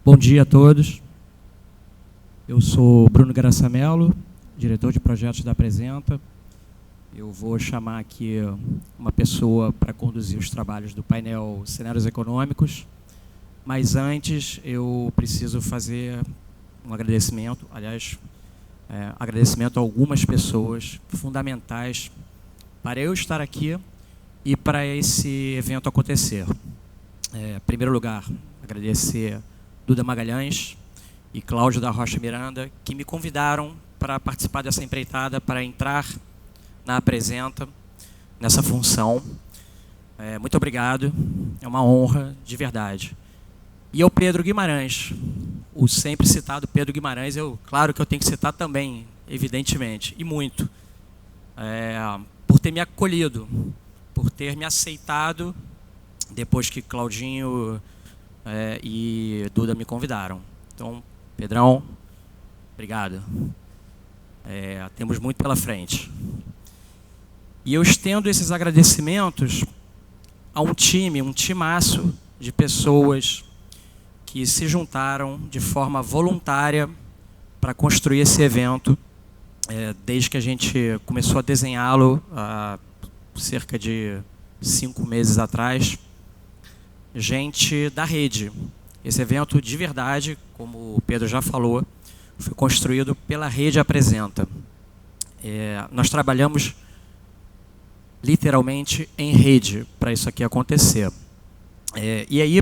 Bom dia a todos. Eu sou Bruno Graçamelo, diretor de projetos da Apresenta. Eu vou chamar aqui uma pessoa para conduzir os trabalhos do painel Cenários Econômicos, mas antes eu preciso fazer um agradecimento, agradecimento a algumas pessoas fundamentais para eu estar aqui e para esse evento acontecer. Em primeiro lugar, agradecer Duda Magalhães e Cláudio da Rocha Miranda, que me convidaram para participar dessa empreitada, para entrar na Apresenta, nessa função. Muito obrigado, é uma honra, de verdade. E ao Pedro Guimarães, o sempre citado Pedro Guimarães, claro que eu tenho que citar também, evidentemente, e muito, por ter me acolhido, por ter me aceitado, depois que Claudinho e Duda me convidaram. Então, Pedrão, obrigado. Temos muito pela frente. E eu estendo esses agradecimentos a um timaço de pessoas que se juntaram de forma voluntária para construir esse evento, desde que a gente começou a desenhá-lo há cerca de 5 meses atrás. Gente da rede. Esse evento, de verdade, como o Pedro já falou, foi construído pela Rede Apresenta. Nós trabalhamos literalmente em rede para isso aqui acontecer. E aí,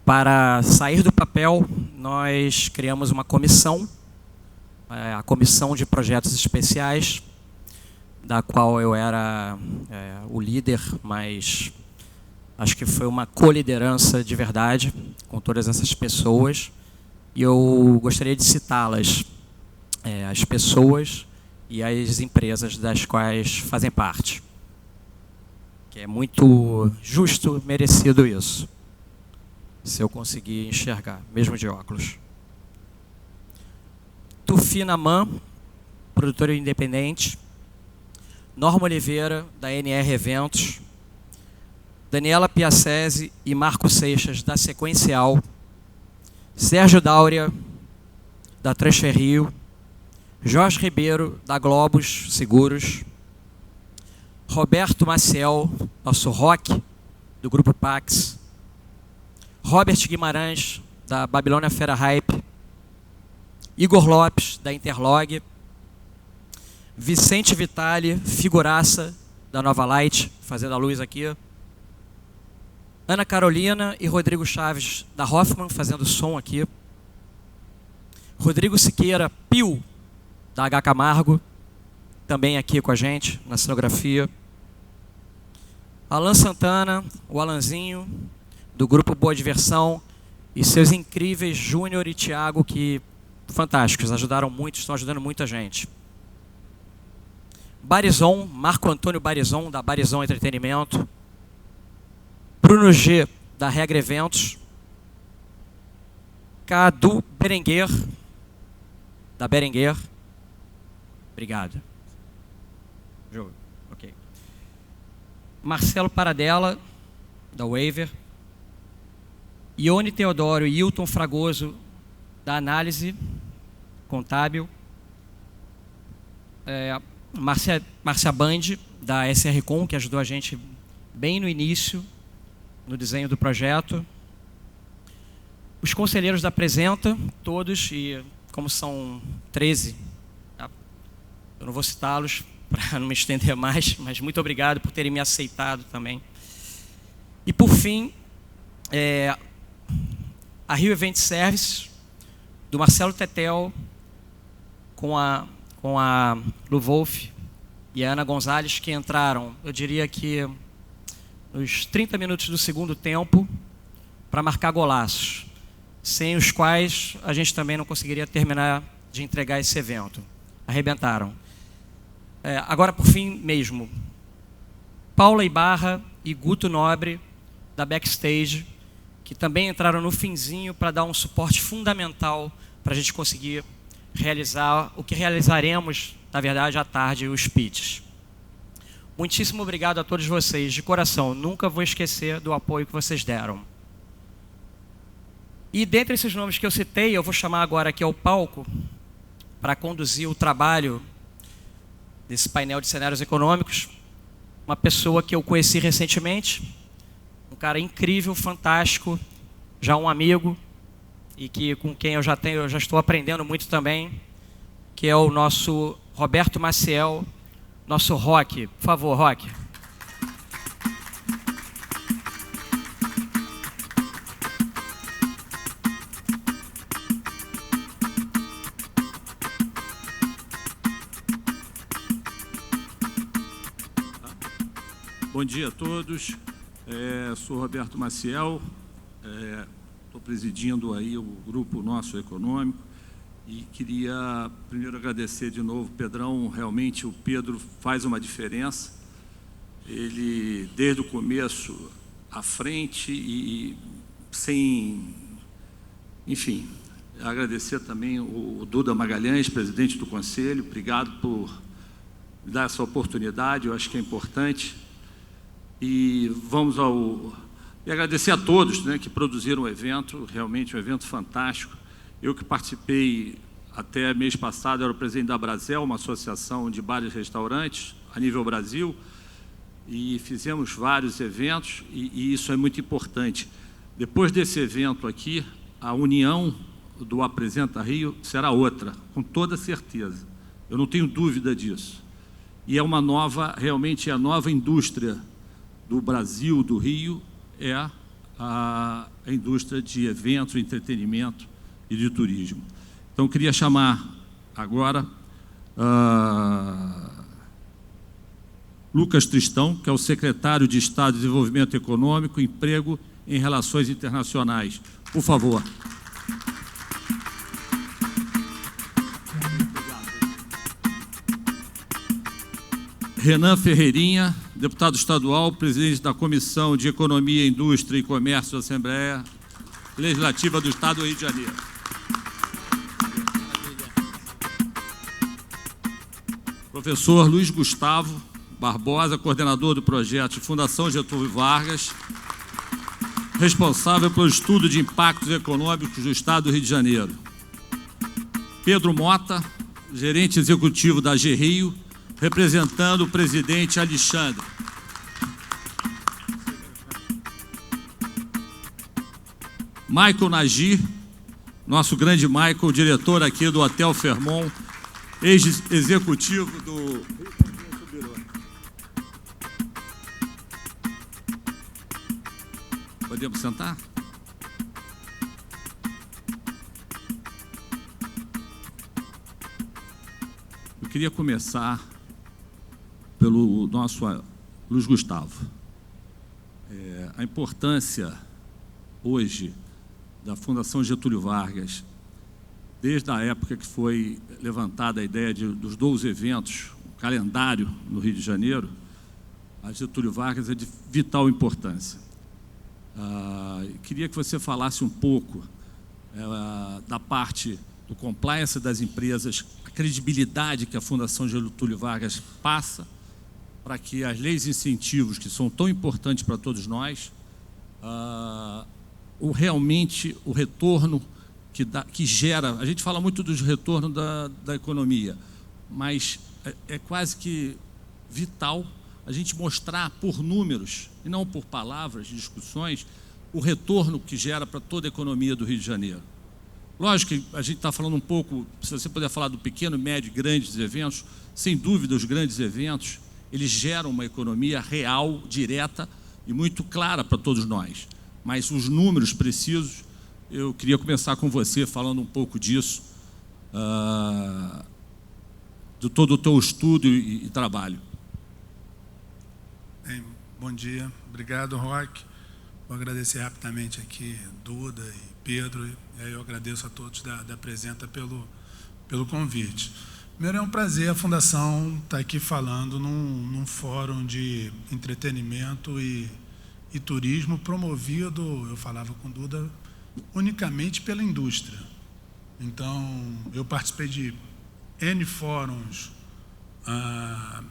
para sair do papel, nós criamos uma comissão, a Comissão de Projetos Especiais, da qual eu era o líder, mas acho que foi uma coliderança de verdade com todas essas pessoas. E eu gostaria de citá-las, as pessoas e as empresas das quais fazem parte. Que é muito justo, merecido isso. Se eu conseguir enxergar, mesmo de óculos. Tufinaman, produtora independente. Norma Oliveira, da NR Eventos. Daniela Piacese e Marco Seixas, da Sequencial. Sérgio Dáurea, da Transferrio. Jorge Ribeiro, da Globos Seguros. Roberto Maciel, nosso rock, do Grupo Pax. Robert Guimarães, da Babilônia Fera Hype. Igor Lopes, da Interlog. Vicente Vitali, figuraça, da Nova Light, fazendo a luz aqui. Ana Carolina e Rodrigo Chaves, da Hoffman, fazendo som aqui. Rodrigo Siqueira, Pio, da H. Camargo, também aqui com a gente, na cenografia. Alan Santana, o Alanzinho, do Grupo Boa Diversão, e seus incríveis Júnior e Thiago, que fantásticos, ajudaram muito, estão ajudando muita gente. Barizon, Marco Antônio Barizon, da Barizon Entretenimento. Bruno G, da Regra Eventos. Cadu Berenguer, da Berenguer. Obrigado. Jogo. Ok. Marcelo Paradella, da Waver. Ione Teodoro e Hilton Fragoso, da Análise Contábil. Márcia Band, da SRCom, que ajudou a gente bem no início, no desenho do projeto. Os conselheiros da Apresenta, todos, e como são 13, eu não vou citá-los para não me estender mais, mas muito obrigado por terem me aceitado também. E por fim, a Rio Event Service, do Marcelo Tetel, com a Lu Wolf e a Ana Gonzalez, que entraram, eu diria que nos 30 minutos do segundo tempo, para marcar golaços, sem os quais a gente também não conseguiria terminar de entregar esse evento. Arrebentaram. Agora, por fim mesmo, Paula Ibarra e Guto Nobre, da Backstage, que também entraram no finzinho para dar um suporte fundamental para a gente conseguir realizar o que realizaremos, na verdade, à tarde, os pitches. Muitíssimo obrigado a todos vocês, de coração. Nunca vou esquecer do apoio que vocês deram. E dentre esses nomes que eu citei, eu vou chamar agora aqui ao palco para conduzir o trabalho desse painel de cenários econômicos, uma pessoa que eu conheci recentemente, um cara incrível, fantástico, já um amigo, e que com quem eu já estou aprendendo muito também, que é o nosso Roberto Maciel, nosso Rock. Por favor, Rock. Bom dia a todos. Sou Roberto Maciel, estou presidindo aí o grupo nosso econômico e queria primeiro agradecer de novo o Pedrão. Realmente o Pedro faz uma diferença. Ele, desde o começo, à frente e sem... Enfim, agradecer também o Duda Magalhães, presidente do Conselho. Obrigado por me dar essa oportunidade, eu acho que é importante. E e agradecer a todos, né, que produziram o evento, realmente um evento fantástico. Eu que participei até mês passado, era o presidente da Brasel, uma associação de bares e restaurantes a nível Brasil, e fizemos vários eventos, e isso é muito importante. Depois desse evento aqui, a união do Apresenta Rio será outra, com toda certeza. Eu não tenho dúvida disso. E é uma nova, realmente é a nova indústria do Brasil, do Rio, é a indústria de eventos, entretenimento e de turismo. Então, eu queria chamar agora Lucas Tristão, que é o secretário de Estado de Desenvolvimento Econômico, Emprego e Relações Internacionais. Por favor. Renan Ferreirinha, deputado estadual, presidente da Comissão de Economia, Indústria e Comércio da Assembleia Legislativa do Estado do Rio de Janeiro. Professor Luiz Gustavo Barbosa, coordenador do projeto de Fundação Getúlio Vargas, responsável pelo estudo de impactos econômicos do Estado do Rio de Janeiro. Pedro Mota, gerente executivo da GRIO, representando o presidente Alexandre. Michael Nagy, nosso grande Michael, diretor aqui do Hotel Fairmont, ex-executivo do... Podemos sentar? Eu queria começar pelo nosso Luiz Gustavo. A importância hoje da Fundação Getúlio Vargas, desde a época que foi levantada a ideia dos 12 eventos, o calendário no Rio de Janeiro, a Getúlio Vargas é de vital importância. Queria que você falasse um pouco da parte do compliance das empresas, a credibilidade que a Fundação Getúlio Vargas passa para que as leis e incentivos, que são tão importantes para todos nós, realmente o retorno que gera. A gente fala muito dos retornos da economia, mas é quase que vital a gente mostrar por números, e não por palavras, discussões, o retorno que gera para toda a economia do Rio de Janeiro. Lógico que a gente está falando um pouco, se você puder falar do pequeno, médio e grandes eventos, sem dúvida os grandes eventos, eles geram uma economia real, direta e muito clara para todos nós. Mas os números precisos, eu queria começar com você falando um pouco disso, de todo o teu estudo e trabalho. Bem, bom dia, obrigado, Roque. Vou agradecer rapidamente aqui Duda e Pedro, e aí eu agradeço a todos da Apresenta pelo convite. Primeiro, é um prazer a Fundação estar aqui falando num fórum de entretenimento e turismo promovido, eu falava com Duda, unicamente pela indústria. Então, eu participei de N fóruns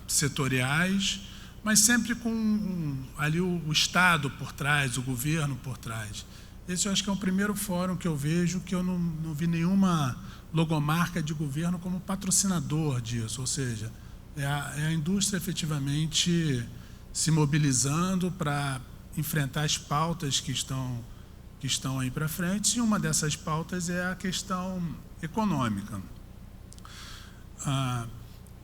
setoriais, mas sempre com ali o Estado por trás, o governo por trás. esse eu acho que é o primeiro fórum que eu vejo que eu não vi nenhuma logomarca de governo como patrocinador disso, ou seja, é a indústria efetivamente se mobilizando para enfrentar as pautas que estão aí para frente, e uma dessas pautas é a questão econômica.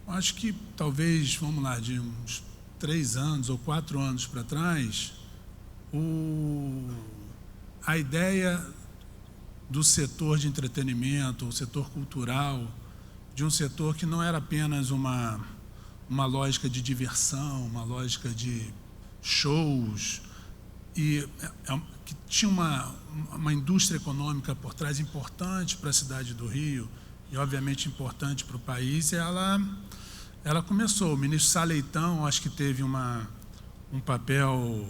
Acho que talvez, vamos lá, de uns 3 anos ou 4 anos para trás, a ideia do setor de entretenimento, o setor cultural, de um setor que não era apenas uma lógica de diversão, uma lógica de shows, e que tinha uma indústria econômica por trás importante para a cidade do Rio, e obviamente importante para o país, ela começou. O ministro Sá Leitão, acho que teve um papel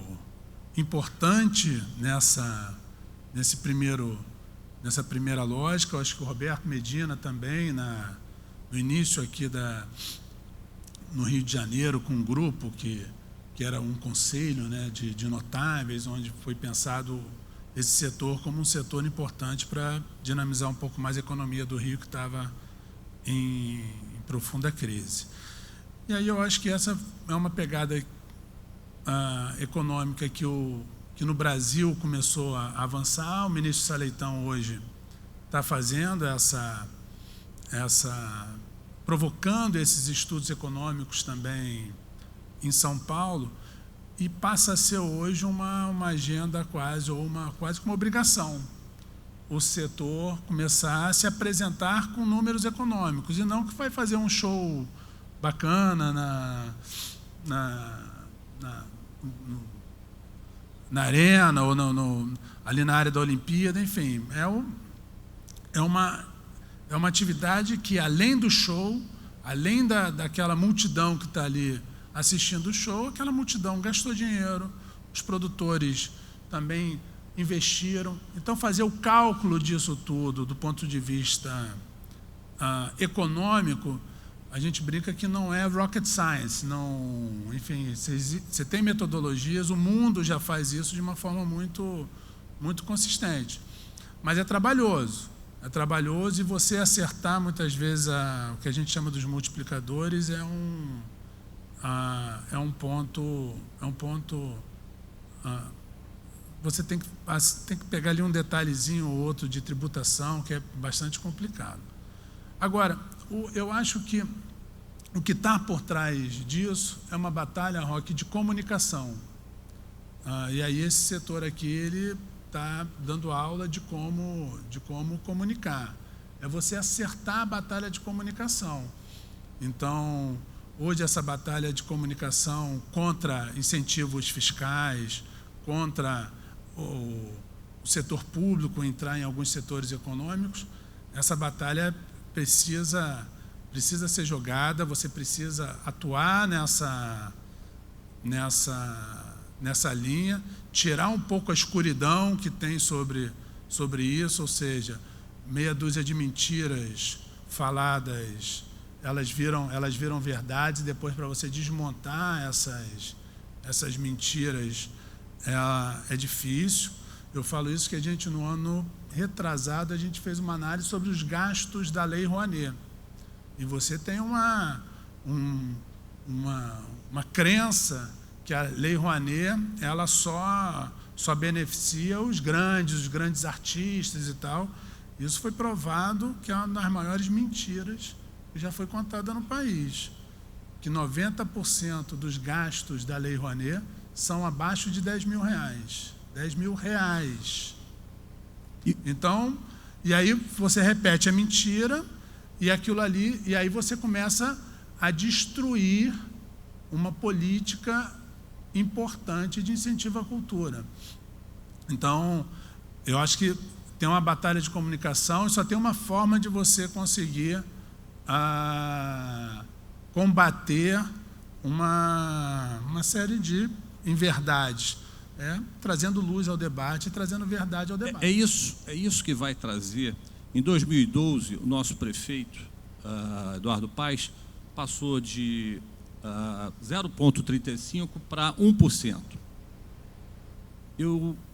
importante nessa primeira lógica. Eu acho que o Roberto Medina também, no início aqui no Rio de Janeiro, com um grupo que era um conselho, né, de notáveis, onde foi pensado esse setor como um setor importante para dinamizar um pouco mais a economia do Rio, que estava em profunda crise. E aí eu acho que essa é uma pegada econômica que no Brasil começou a avançar. O ministro Sá Leitão hoje está fazendo provocando esses estudos econômicos também em São Paulo, e passa a ser hoje uma agenda quase que uma obrigação, o setor começar a se apresentar com números econômicos, e não que vai fazer um show bacana na arena ou ali na área da Olimpíada, enfim, é uma atividade que, além do show, além daquela multidão que está ali assistindo o show, aquela multidão gastou dinheiro, os produtores também investiram. Então, fazer o cálculo disso tudo do ponto de vista econômico, a gente brinca que não é rocket science, enfim, você tem metodologias, o mundo já faz isso de uma forma muito, muito consistente, mas é trabalhoso, e você acertar muitas vezes o que a gente chama dos multiplicadores é um ponto, você tem que pegar ali um detalhezinho ou outro de tributação, que é bastante complicado. Agora, eu acho que o que está por trás disso é uma batalha, Roque, de comunicação. E aí esse setor aqui, ele está dando aula de como comunicar. É você acertar a batalha de comunicação. Então, hoje essa batalha de comunicação contra incentivos fiscais, contra o setor público entrar em alguns setores econômicos, essa batalha precisa ser jogada, você precisa atuar nessa linha, tirar um pouco a escuridão que tem sobre isso, ou seja, meia dúzia de mentiras faladas, elas viram verdades, e depois, para você desmontar essas mentiras é difícil. Eu falo isso que a gente, no ano retrasado, a gente fez uma análise sobre os gastos da Lei Rouanet. E você tem uma crença que a Lei Rouanet, ela só beneficia os grandes artistas e tal. Isso foi provado que é uma das maiores mentiras que já foi contada no país, que 90% dos gastos da Lei Rouanet são abaixo de R$10 mil. R$10 mil. Então, e aí você repete a mentira, e aquilo ali, e aí você começa a destruir uma política importante de incentivo à cultura. Então, eu acho que tem uma batalha de comunicação, e só tem uma forma de você conseguir combater uma série de inverdades, trazendo luz ao debate e trazendo verdade ao debate. É isso que vai trazer. Em 2012, o nosso prefeito, Eduardo Paes, passou de 0,35% para 1%.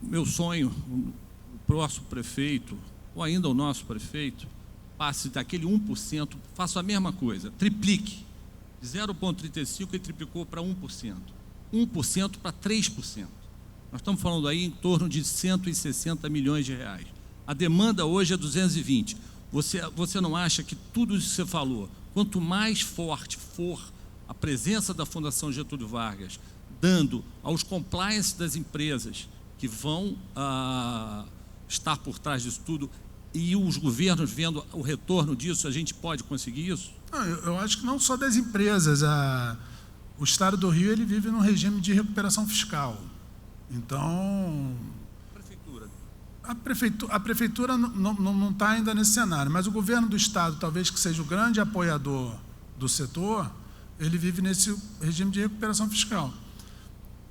Meu sonho, próximo prefeito, ou ainda o nosso prefeito, passe daquele 1%, faça a mesma coisa, triplique. De 0,35 ele triplicou para 1%. 1% para 3%. Nós estamos falando aí em torno de 160 milhões de reais. A demanda hoje é 220. Você não acha que tudo isso que você falou, quanto mais forte for a presença da Fundação Getúlio Vargas, dando aos compliance das empresas que vão estar por trás disso tudo, e os governos vendo o retorno disso, a gente pode conseguir isso? Não, eu acho que não só das empresas. O Estado do Rio ele vive num regime de recuperação fiscal. Então, a prefeitura não está ainda nesse cenário, mas o governo do Estado, talvez que seja o grande apoiador do setor, ele vive nesse regime de recuperação fiscal.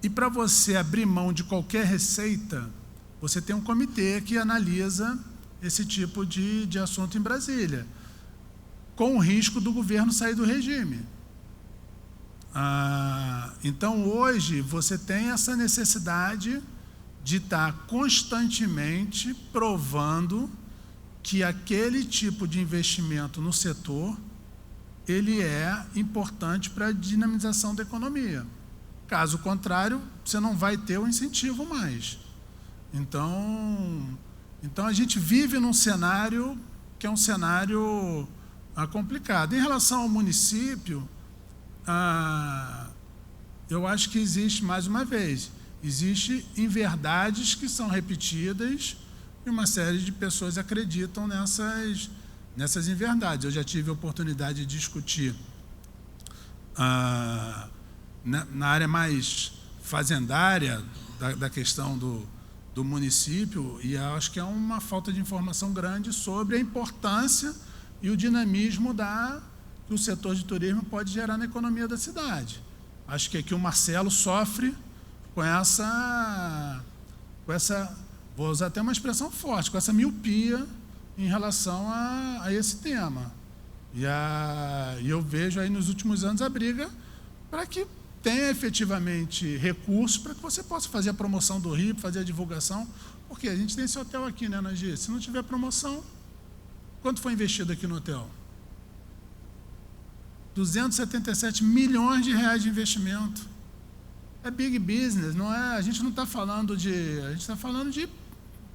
E para você abrir mão de qualquer receita, você tem um comitê que analisa esse tipo de assunto em Brasília, com o risco do governo sair do regime. Então, hoje, você tem essa necessidade de estar constantemente provando que aquele tipo de investimento no setor, ele é importante para a dinamização da economia. Caso contrário, você não vai ter o incentivo mais. Então a gente vive num cenário que é um cenário complicado. Em relação ao município, eu acho que existe, mais uma vez, existe inverdades que são repetidas e uma série de pessoas acreditam nessas inverdades. Eu já tive a oportunidade de discutir na área mais fazendária da questão do município, e acho que é uma falta de informação grande sobre a importância e o dinamismo que o setor de turismo pode gerar na economia da cidade. Acho que aqui o Marcelo sofre com essa, vou usar até uma expressão forte, com essa miopia em relação a esse tema. E eu vejo aí nos últimos anos a briga para que tenha efetivamente recursos para que você possa fazer a promoção do Rio, fazer a divulgação, porque a gente tem esse hotel aqui, né, Nagi? Se não tiver promoção, quanto foi investido aqui no hotel? 277 milhões de reais de investimento. É big business, não é? A gente não está falando a gente está falando de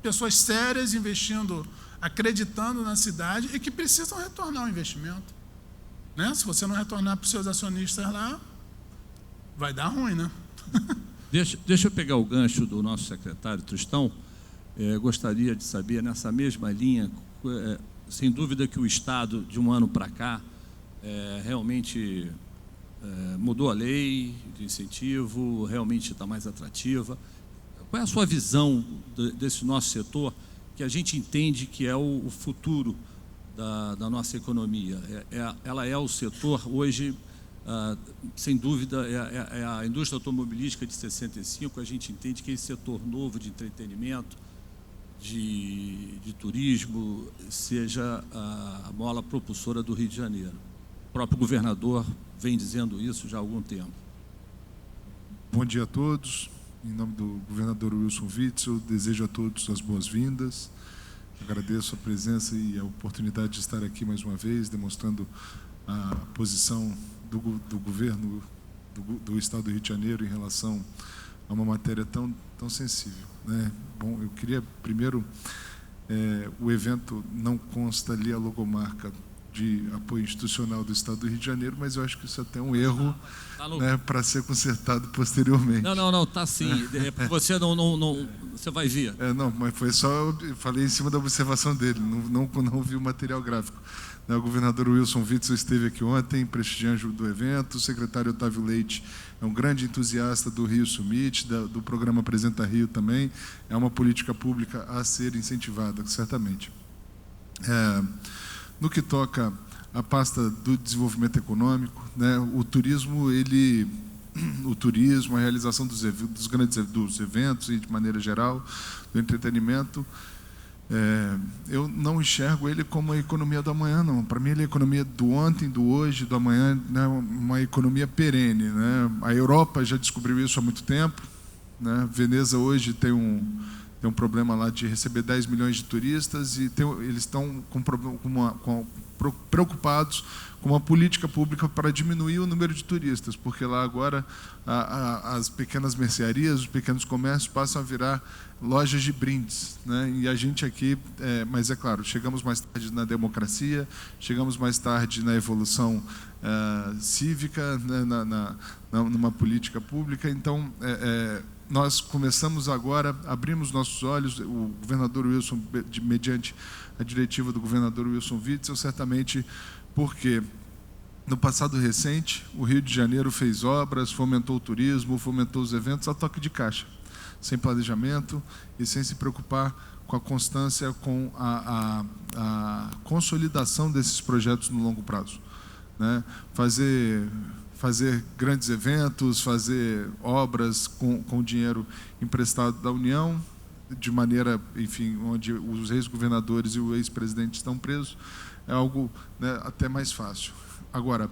pessoas sérias investindo, acreditando na cidade e que precisam retornar o investimento. Né? Se você não retornar para os seus acionistas lá, vai dar ruim, né? Deixa eu pegar o gancho do nosso secretário Tristão. Gostaria de saber, nessa mesma linha, sem dúvida que o Estado, de um ano para cá, realmente mudou a lei de incentivo, realmente está mais atrativa. Qual é a sua visão desse nosso setor, que a gente entende que é o futuro da nossa economia? Ela é o setor, hoje, sem dúvida, é a indústria automobilística de 65, a gente entende que esse setor novo de entretenimento, de turismo, seja a mola propulsora do Rio de Janeiro. O próprio governador vem dizendo isso já há algum tempo. Bom dia a todos. Em nome do governador Wilson Witzel, desejo a todos as boas-vindas. Agradeço a presença e a oportunidade de estar aqui mais uma vez, demonstrando a posição do governo do Estado do Rio de Janeiro em relação a uma matéria tão sensível, né? Bom, eu queria primeiro, o evento não consta ali a logomarca de apoio institucional do Estado do Rio de Janeiro, mas eu acho que isso é até um erro, né, para ser consertado posteriormente. Não, tá sim. Você você vai ver. Não, mas foi só, eu falei em cima da observação dele, não vi o material gráfico. O governador Wilson Witzel esteve aqui ontem, prestigiando do evento. O secretário Otávio Leite é um grande entusiasta do Rio Summit, do programa Apresenta Rio também. É uma política pública a ser incentivada, certamente. No que toca à pasta do desenvolvimento econômico, né, o turismo, a realização dos eventos e, de maneira geral, do entretenimento, eu não enxergo ele como a economia do amanhã, não. Para mim, ele é a economia do ontem, do hoje, do amanhã, né, uma economia perene, né? A Europa já descobriu isso há muito tempo, né? Veneza hoje tem tem um problema lá de receber 10 milhões de turistas e eles estão preocupados com uma política pública para diminuir o número de turistas, porque lá agora as pequenas mercearias, os pequenos comércios passam a virar lojas de brindes, né? E a gente aqui, mas é claro, chegamos mais tarde na democracia, chegamos mais tarde na evolução cívica, né? Numa política pública. Então, nós começamos agora, abrimos nossos olhos, o governador Wilson, mediante a diretiva do governador Wilson Witzel, certamente porque no passado recente o Rio de Janeiro fez obras, fomentou o turismo, fomentou os eventos a toque de caixa, sem planejamento e sem se preocupar com a constância, com a consolidação desses projetos no longo prazo, né? Fazer grandes eventos, fazer obras com dinheiro emprestado da União, de maneira, enfim, onde os ex-governadores e o ex-presidente estão presos, é algo, né, até mais fácil. Agora,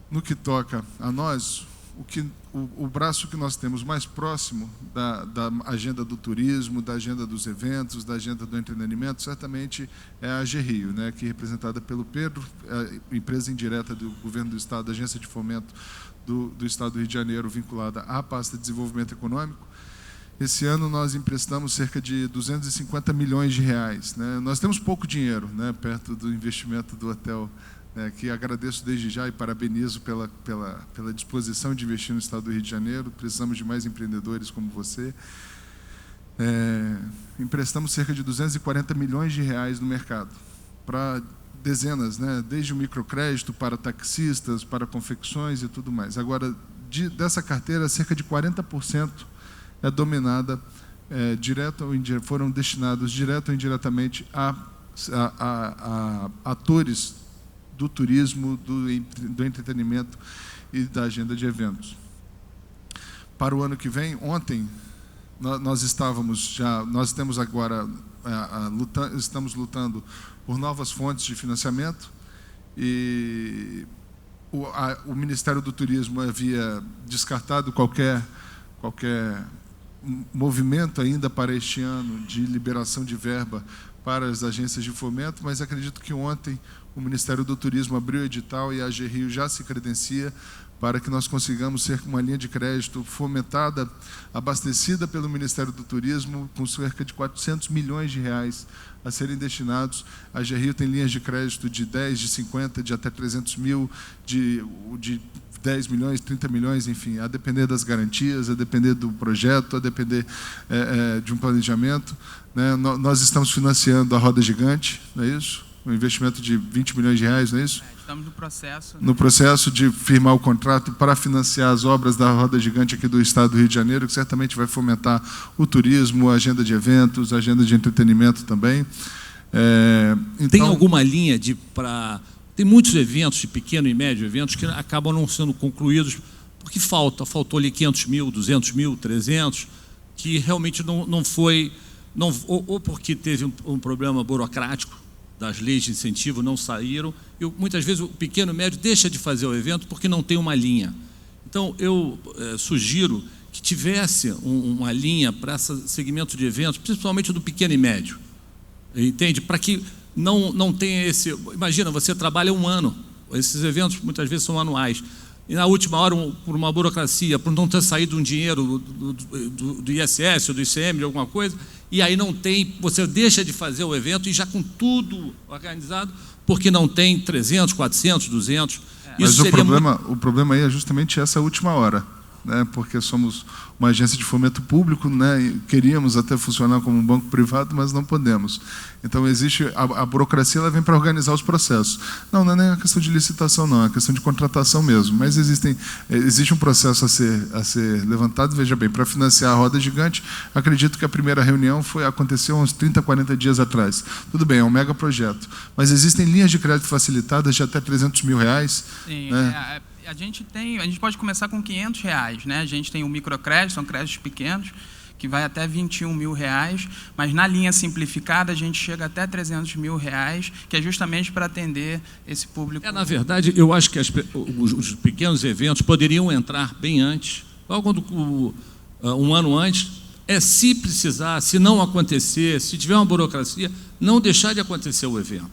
no que toca a nós, o braço que nós temos mais próximo da agenda do turismo, da agenda dos eventos, da agenda do entretenimento, certamente é a AGRIO, né, que é representada pelo Pedro, a empresa indireta do governo do Estado, a agência de fomento do Estado do Rio de Janeiro, vinculada à pasta de desenvolvimento econômico. Esse ano nós emprestamos cerca de 250 milhões de reais, né? Nós temos pouco dinheiro, né, perto do investimento do hotel, que agradeço desde já e parabenizo pela disposição de investir no Estado do Rio de Janeiro. Precisamos de mais empreendedores como você. Emprestamos cerca de 240 milhões de reais no mercado, para dezenas, né, desde o microcrédito para taxistas, para confecções e tudo mais. Agora, dessa carteira, cerca de 40% é dominada, foram destinados direto ou indiretamente a atores do turismo, do entretenimento e da agenda de eventos. Para o ano que vem, ontem, nós temos agora, estamos lutando por novas fontes de financiamento e o Ministério do Turismo havia descartado qualquer movimento ainda para este ano de liberação de verba para as agências de fomento, mas acredito que ontem o Ministério do Turismo abriu o edital e a AGRIO já se credencia para que nós consigamos ser uma linha de crédito fomentada, abastecida pelo Ministério do Turismo, com cerca de 400 milhões de reais a serem destinados. A AGRIO tem linhas de crédito de 10, de 50, de até 300 mil, de 10 milhões, 30 milhões, enfim, a depender das garantias, a depender do projeto, a depender de um planejamento, né? Nós estamos financiando a Roda Gigante, não é isso? Um investimento de 20 milhões de reais, não é isso? Estamos no processo. No processo de firmar o contrato para financiar as obras da Roda Gigante aqui do Estado do Rio de Janeiro, que certamente vai fomentar o turismo, a agenda de eventos, a agenda de entretenimento também. Então, tem alguma linha para... Tem muitos eventos, de pequeno e médio eventos, que acabam não sendo concluídos, porque faltou ali 500 mil, 200 mil, 300, que realmente não foi... ou porque teve um problema burocrático, das leis de incentivo não saíram, e muitas vezes o pequeno e médio deixa de fazer o evento porque não tem uma linha. Então, eu sugiro que tivesse uma linha para esse segmento de eventos, principalmente do pequeno e médio, entende? Para que não tenha esse... Imagina, você trabalha um ano, esses eventos muitas vezes são anuais, e na última hora, por uma burocracia, por não ter saído um dinheiro do ISS ou do ICM, de alguma coisa, e aí não tem, você deixa de fazer o evento e já com tudo organizado, porque não tem 300, 400, 200. Mas o problema aí é justamente essa última hora, né? Porque somos uma agência de fomento público, né? Queríamos até funcionar como um banco privado, mas não podemos. Então, existe a burocracia, ela vem para organizar os processos. Não é nem uma questão de licitação, não, é uma questão de contratação mesmo. Mas existe um processo a ser levantado. Veja bem, para financiar a Roda Gigante, acredito que a primeira reunião aconteceu uns 30, 40 dias atrás. Tudo bem, é um mega projeto. Mas existem linhas de crédito facilitadas de até 300 mil reais. Sim, né? A gente pode começar com 500 reais, né? A gente tem o microcrédito, são créditos pequenos, que vai até 21 mil reais, mas na linha simplificada a gente chega até 300 mil reais, que é justamente para atender esse público. Na verdade, eu acho que os pequenos eventos poderiam entrar bem antes, logo um ano antes, se precisar, se não acontecer, se tiver uma burocracia, não deixar de acontecer o evento.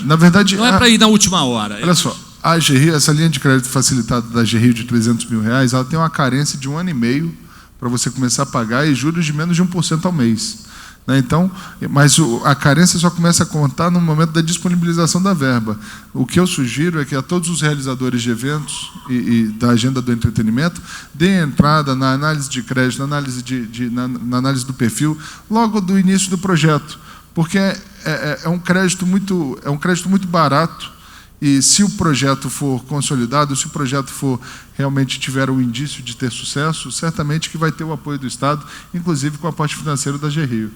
Na verdade, não é para ir na última hora. Olha só, a AGRIO, essa linha de crédito facilitada da AGRIO de R$300 mil, ela tem uma carência de 1 ano e meio para você começar a pagar e juros de menos de 1% ao mês. Então, mas a carência só começa a contar no momento da disponibilização da verba. O que eu sugiro é que a todos os realizadores de eventos e da agenda do entretenimento deem entrada na análise de crédito, na análise do perfil, logo do início do projeto, porque é um crédito muito barato. E se o projeto for consolidado, se o projeto for realmente tiver o indício de ter sucesso, certamente que vai ter o apoio do Estado, inclusive com o aporte financeiro da AGRIO.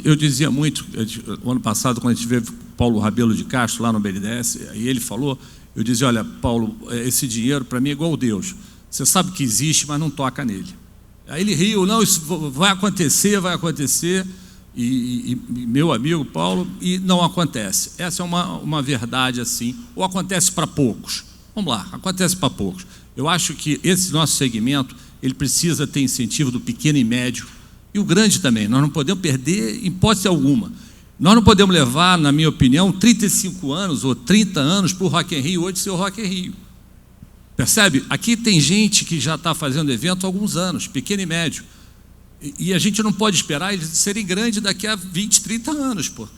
Eu dizia muito, o ano passado, quando a gente veio Paulo Rabelo de Castro, lá no BNDES, e ele falou, eu dizia, olha, Paulo, esse dinheiro para mim é igual Deus. Você sabe que existe, mas não toca nele. Aí ele riu, não, isso vai acontecer, e meu amigo Paulo, e não acontece. Essa é uma verdade assim, ou acontece para poucos. Vamos lá, acontece para poucos. Eu acho que esse nosso segmento, ele precisa ter incentivo do pequeno e médio, e o grande também. Nós não podemos perder, em hipótese alguma. Nós não podemos levar, na minha opinião, 35 anos ou 30 anos para o Rock in Rio hoje ser o Rock in Rio. Percebe? Aqui tem gente que já está fazendo evento há alguns anos, pequeno e médio. E a gente não pode esperar eles serem grandes daqui a 20, 30 anos. Pô.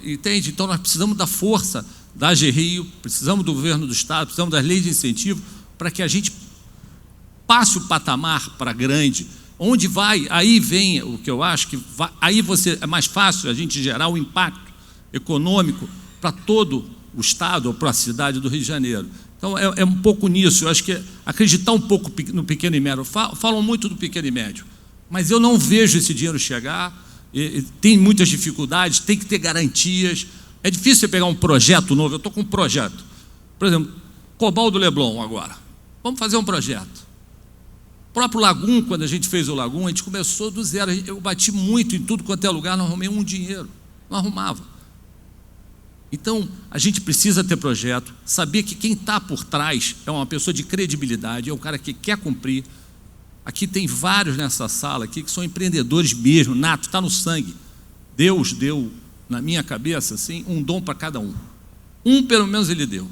Entende? Então nós precisamos da força da AGRIO, precisamos do governo do Estado, precisamos das leis de incentivo para que a gente passe o patamar para grande. Onde vai, aí vem o que eu acho que vai, aí é mais fácil a gente gerar um impacto econômico para todo o Estado ou para a cidade do Rio de Janeiro. Então é um pouco nisso, eu acho que acreditar um pouco no pequeno e médio. Falam muito do pequeno e médio, mas eu não vejo esse dinheiro chegar, tem muitas dificuldades, tem que ter garantias. É difícil você pegar um projeto novo, eu estou com um projeto. Por exemplo, Cobal do Leblon agora. Vamos fazer um projeto. O próprio Lagum, quando a gente fez o Lagum, a gente começou do zero. Eu bati muito em tudo quanto é lugar, não arrumei um dinheiro. Não arrumava. Então, a gente precisa ter projeto, saber que quem está por trás é uma pessoa de credibilidade, é um cara que quer cumprir. Aqui tem vários nessa sala aqui que são empreendedores mesmo, nato, está no sangue. Deus deu, na minha cabeça, assim, um dom para cada um. Pelo menos, ele deu.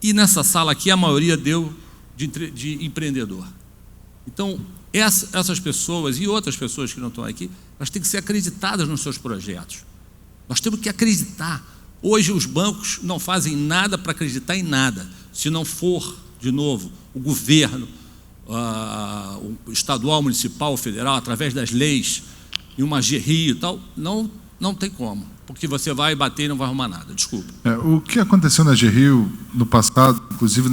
E nessa sala aqui, a maioria deu de empreendedor. Então, essas pessoas e outras pessoas que não estão aqui, elas têm que ser acreditadas nos seus projetos. Nós temos que acreditar. Hoje, os bancos não fazem nada para acreditar em nada. Se não for, de novo, o governo, o estadual, municipal, federal, através das leis, e uma AGRIO e tal, não tem como, porque você vai bater e não vai arrumar nada, desculpa. O que aconteceu na AGRIO no passado, inclusive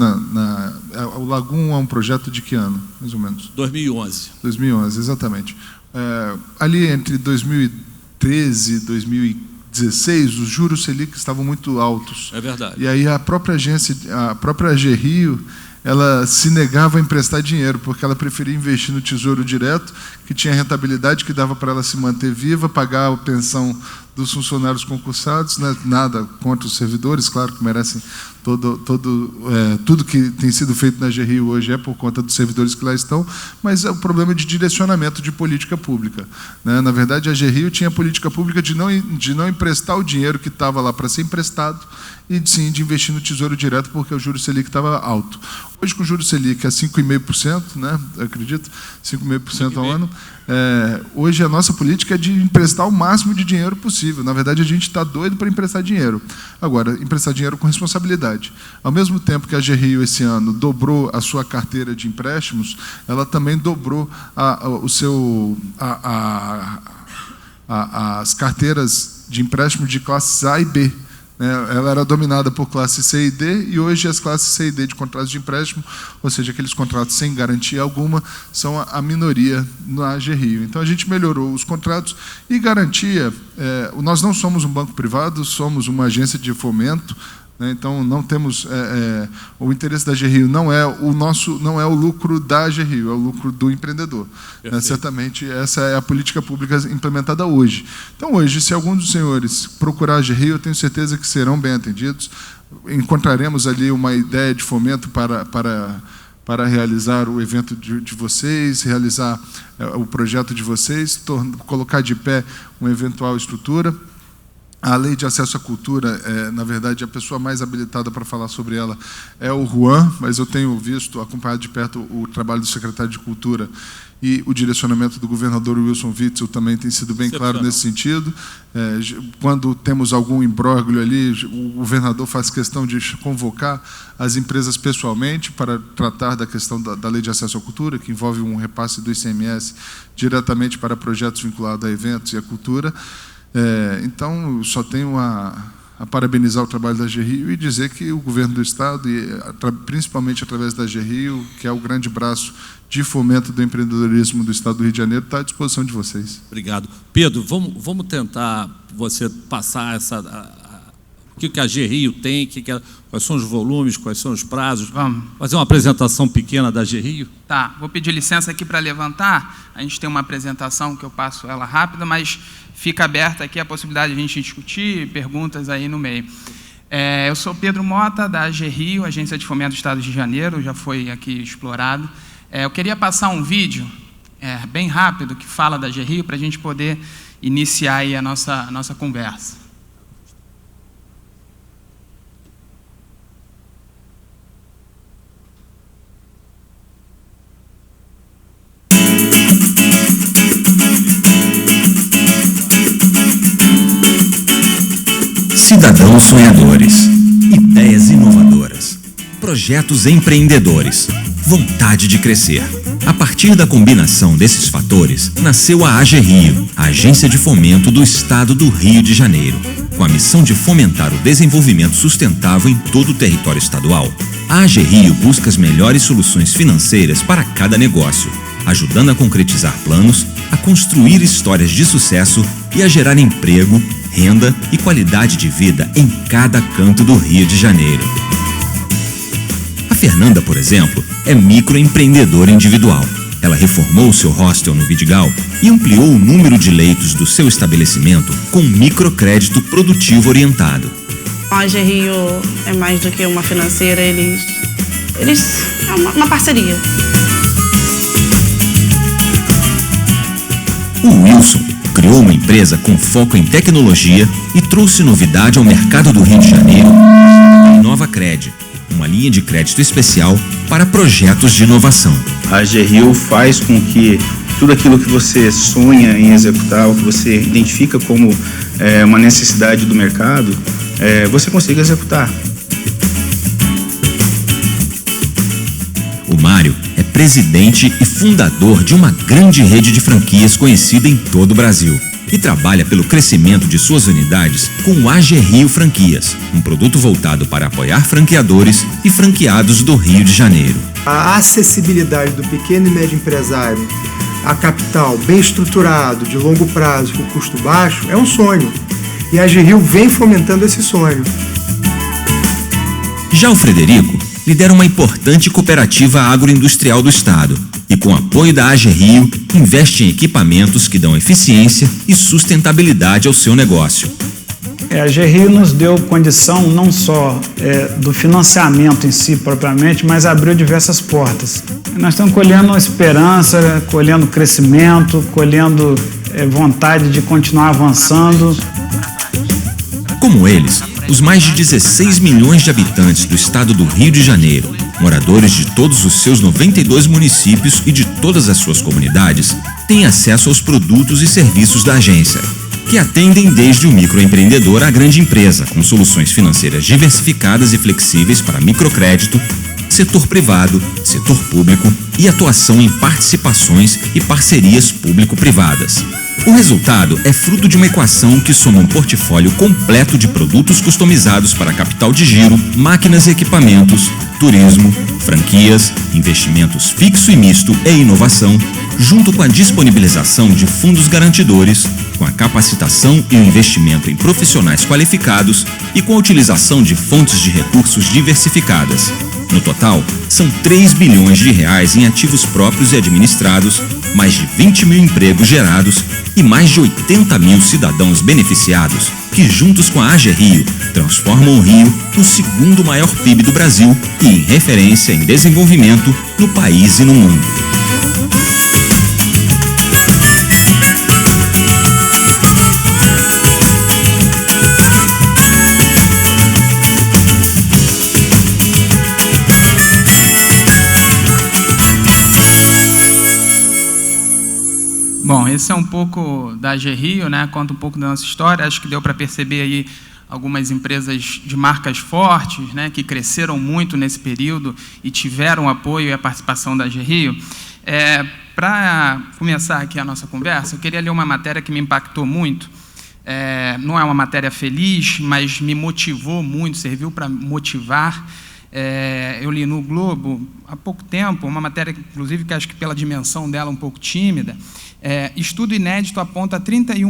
o Lagum é um projeto de que ano, mais ou menos? 2011. 2011, exatamente. Ali entre 2013 e 2016, os juros Selic estavam muito altos. É verdade. E aí a própria AGRIO, ela se negava a emprestar dinheiro, porque ela preferia investir no Tesouro Direto, que tinha rentabilidade, que dava para ela se manter viva, pagar a pensão dos funcionários concursados, né? Nada contra os servidores, claro que merecem tudo que tem sido feito na AGRIO hoje é por conta dos servidores que lá estão, mas é um problema de direcionamento de política pública, né? Na verdade, a AGRIO tinha política pública de não emprestar o dinheiro que estava lá para ser emprestado, e sim de investir no Tesouro Direto, porque o juro Selic estava alto. Hoje, com o juro Selic é 5,5%, né? Eu acredito, 5,5% ao ano. Hoje, a nossa política é de emprestar o máximo de dinheiro possível. Na verdade, a gente está doido para emprestar dinheiro. Agora, emprestar dinheiro com responsabilidade. Ao mesmo tempo que a AGRIO, esse ano, dobrou a sua carteira de empréstimos, ela também dobrou as carteiras de empréstimo de classes A e B. Ela era dominada por classe C e D, e hoje as classes C e D de contratos de empréstimo, ou seja, aqueles contratos sem garantia alguma, são a minoria na AGRIO. Então, a gente melhorou os contratos e garantia. Nós não somos um banco privado, somos uma agência de fomento, né? Então, não temos o interesse da AGRIO não é o lucro da AGRIO, é o lucro do empreendedor. Certamente, essa é a política pública implementada hoje. Então, hoje, se algum dos senhores procurar a AGRIO, eu tenho certeza que serão bem atendidos. Encontraremos ali uma ideia de fomento para para realizar o evento de vocês, realizar o projeto de vocês, colocar de pé uma eventual estrutura. A Lei de Acesso à Cultura, na verdade, a pessoa mais habilitada para falar sobre ela é o Juan, mas eu tenho visto, acompanhado de perto o trabalho do secretário de Cultura e o direcionamento do governador Wilson Witzel também tem sido bem claro nesse sentido. Quando temos algum imbróglio ali, o governador faz questão de convocar as empresas pessoalmente para tratar da questão da Lei de Acesso à Cultura, que envolve um repasse do ICMS diretamente para projetos vinculados a eventos e à cultura. Então, só tenho a parabenizar o trabalho da GRIO e dizer que o governo do Estado, e principalmente através da GRIO, que é o grande braço de fomento do empreendedorismo do Estado do Rio de Janeiro, está à disposição de vocês. Obrigado. Pedro, vamos tentar você passar o que a GRIO tem, quais são os volumes, quais são os prazos. Vamos fazer uma apresentação pequena da GRIO? Tá, vou pedir licença aqui para levantar. A gente tem uma apresentação que eu passo ela rápida, mas fica aberta aqui a possibilidade de a gente discutir, perguntas aí no meio. Eu sou Pedro Mota, da GRIO, Agência de Fomento do Estado do Rio de Janeiro, já foi aqui explorado. Eu queria passar um vídeo bem rápido que fala da GRIO para a gente poder iniciar aí a nossa conversa. Cidadãos sonhadores, ideias inovadoras, projetos empreendedores, vontade de crescer. A partir da combinação desses fatores, nasceu a AGRIO, a Agência de Fomento do Estado do Rio de Janeiro. Com a missão de fomentar o desenvolvimento sustentável em todo o território estadual, a AGRIO busca as melhores soluções financeiras para cada negócio, ajudando a concretizar planos, a construir histórias de sucesso e a gerar emprego, renda e qualidade de vida em cada canto do Rio de Janeiro. A Fernanda, por exemplo, é microempreendedora individual. Ela reformou seu hostel no Vidigal e ampliou o número de leitos do seu estabelecimento com microcrédito produtivo orientado. A AGRIO é mais do que uma financeira, eles é uma parceria. O Wilson criou uma empresa com foco em tecnologia e trouxe novidade ao mercado do Rio de Janeiro, a InovaCred, uma linha de crédito especial para projetos de inovação. A AGRIO faz com que tudo aquilo que você sonha em executar, o que você identifica como uma necessidade do mercado, você consiga executar. O Mário é presidente e fundador de uma grande rede de franquias conhecida em todo o Brasil e trabalha pelo crescimento de suas unidades com o AGRIO Franquias, um produto voltado para apoiar franqueadores e franqueados do Rio de Janeiro. A acessibilidade do pequeno e médio empresário a capital bem estruturado, de longo prazo, com custo baixo, é um sonho. E a AGRIO vem fomentando esse sonho. Já o Frederico lidera uma importante cooperativa agroindustrial do Estado e, com apoio da AGRIO, investe em equipamentos que dão eficiência e sustentabilidade ao seu negócio. A AGRIO nos deu condição não só do financiamento em si propriamente, mas abriu diversas portas. Nós estamos colhendo esperança, colhendo crescimento, colhendo vontade de continuar avançando. Como eles, os mais de 16 milhões de habitantes do estado do Rio de Janeiro, moradores de todos os seus 92 municípios e de todas as suas comunidades, têm acesso aos produtos e serviços da agência, que atendem desde o microempreendedor à grande empresa, com soluções financeiras diversificadas e flexíveis para microcrédito, setor privado, setor público e atuação em participações e parcerias público-privadas. O resultado é fruto de uma equação que soma um portfólio completo de produtos customizados para capital de giro, máquinas e equipamentos, turismo, franquias, investimentos fixo e misto e inovação, junto com a disponibilização de fundos garantidores, com a capacitação e o investimento em profissionais qualificados e com a utilização de fontes de recursos diversificadas. No total, são 3 bilhões de reais em ativos próprios e administrados, mais de 20 mil empregos gerados e mais de 80 mil cidadãos beneficiados que juntos com a AG Rio transformam o Rio no segundo maior PIB do Brasil e em referência em desenvolvimento no país e no mundo. Bom, esse é um pouco da AG Rio, né? Conta um pouco da nossa história. Acho que deu para perceber aí algumas empresas de marcas fortes, né? Que cresceram muito nesse período e tiveram apoio e a participação da AG Rio. Para começar aqui a nossa conversa, eu queria ler uma matéria que me impactou muito. Não é uma matéria feliz, mas me motivou muito, serviu para motivar. Eu li no Globo há pouco tempo, uma matéria, inclusive, que acho que pela dimensão dela um pouco tímida. Estudo inédito aponta 31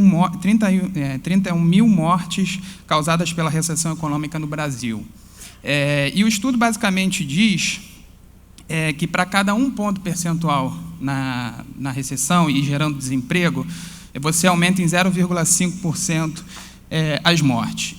mil mortes causadas pela recessão econômica no Brasil. E o estudo basicamente diz que para cada 1 ponto percentual na recessão e gerando desemprego, você aumenta em 0,5% as mortes.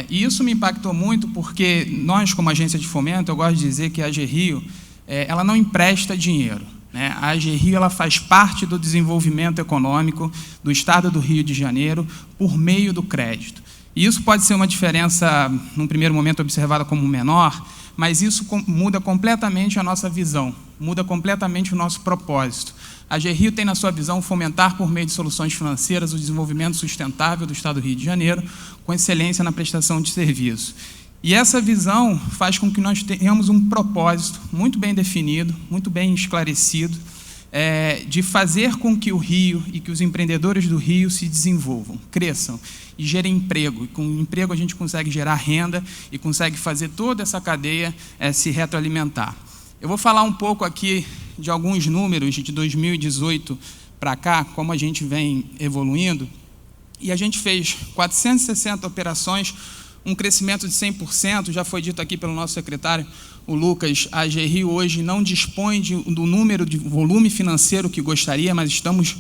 E isso me impactou muito porque nós, como agência de fomento, eu gosto de dizer que a AG Rio, ela não empresta dinheiro. A AG Rio ela faz parte do desenvolvimento econômico do Estado do Rio de Janeiro por meio do crédito. E isso pode ser uma diferença, num primeiro momento, observada como menor, mas isso muda completamente a nossa visão, muda completamente o nosso propósito. A AG Rio tem na sua visão fomentar por meio de soluções financeiras o desenvolvimento sustentável do Estado do Rio de Janeiro, com excelência na prestação de serviço. E essa visão faz com que nós tenhamos um propósito muito bem definido, muito bem esclarecido, de fazer com que o Rio e que os empreendedores do Rio se desenvolvam, cresçam e gerem emprego. E com o emprego a gente consegue gerar renda e consegue fazer toda essa cadeia se retroalimentar. Eu vou falar um pouco aqui de alguns números de 2018 para cá, como a gente vem evoluindo. E a gente fez 460 operações, um crescimento de 100%, já foi dito aqui pelo nosso secretário, o Lucas. A AG Rio hoje não dispõe do número de volume financeiro que gostaria, mas estamos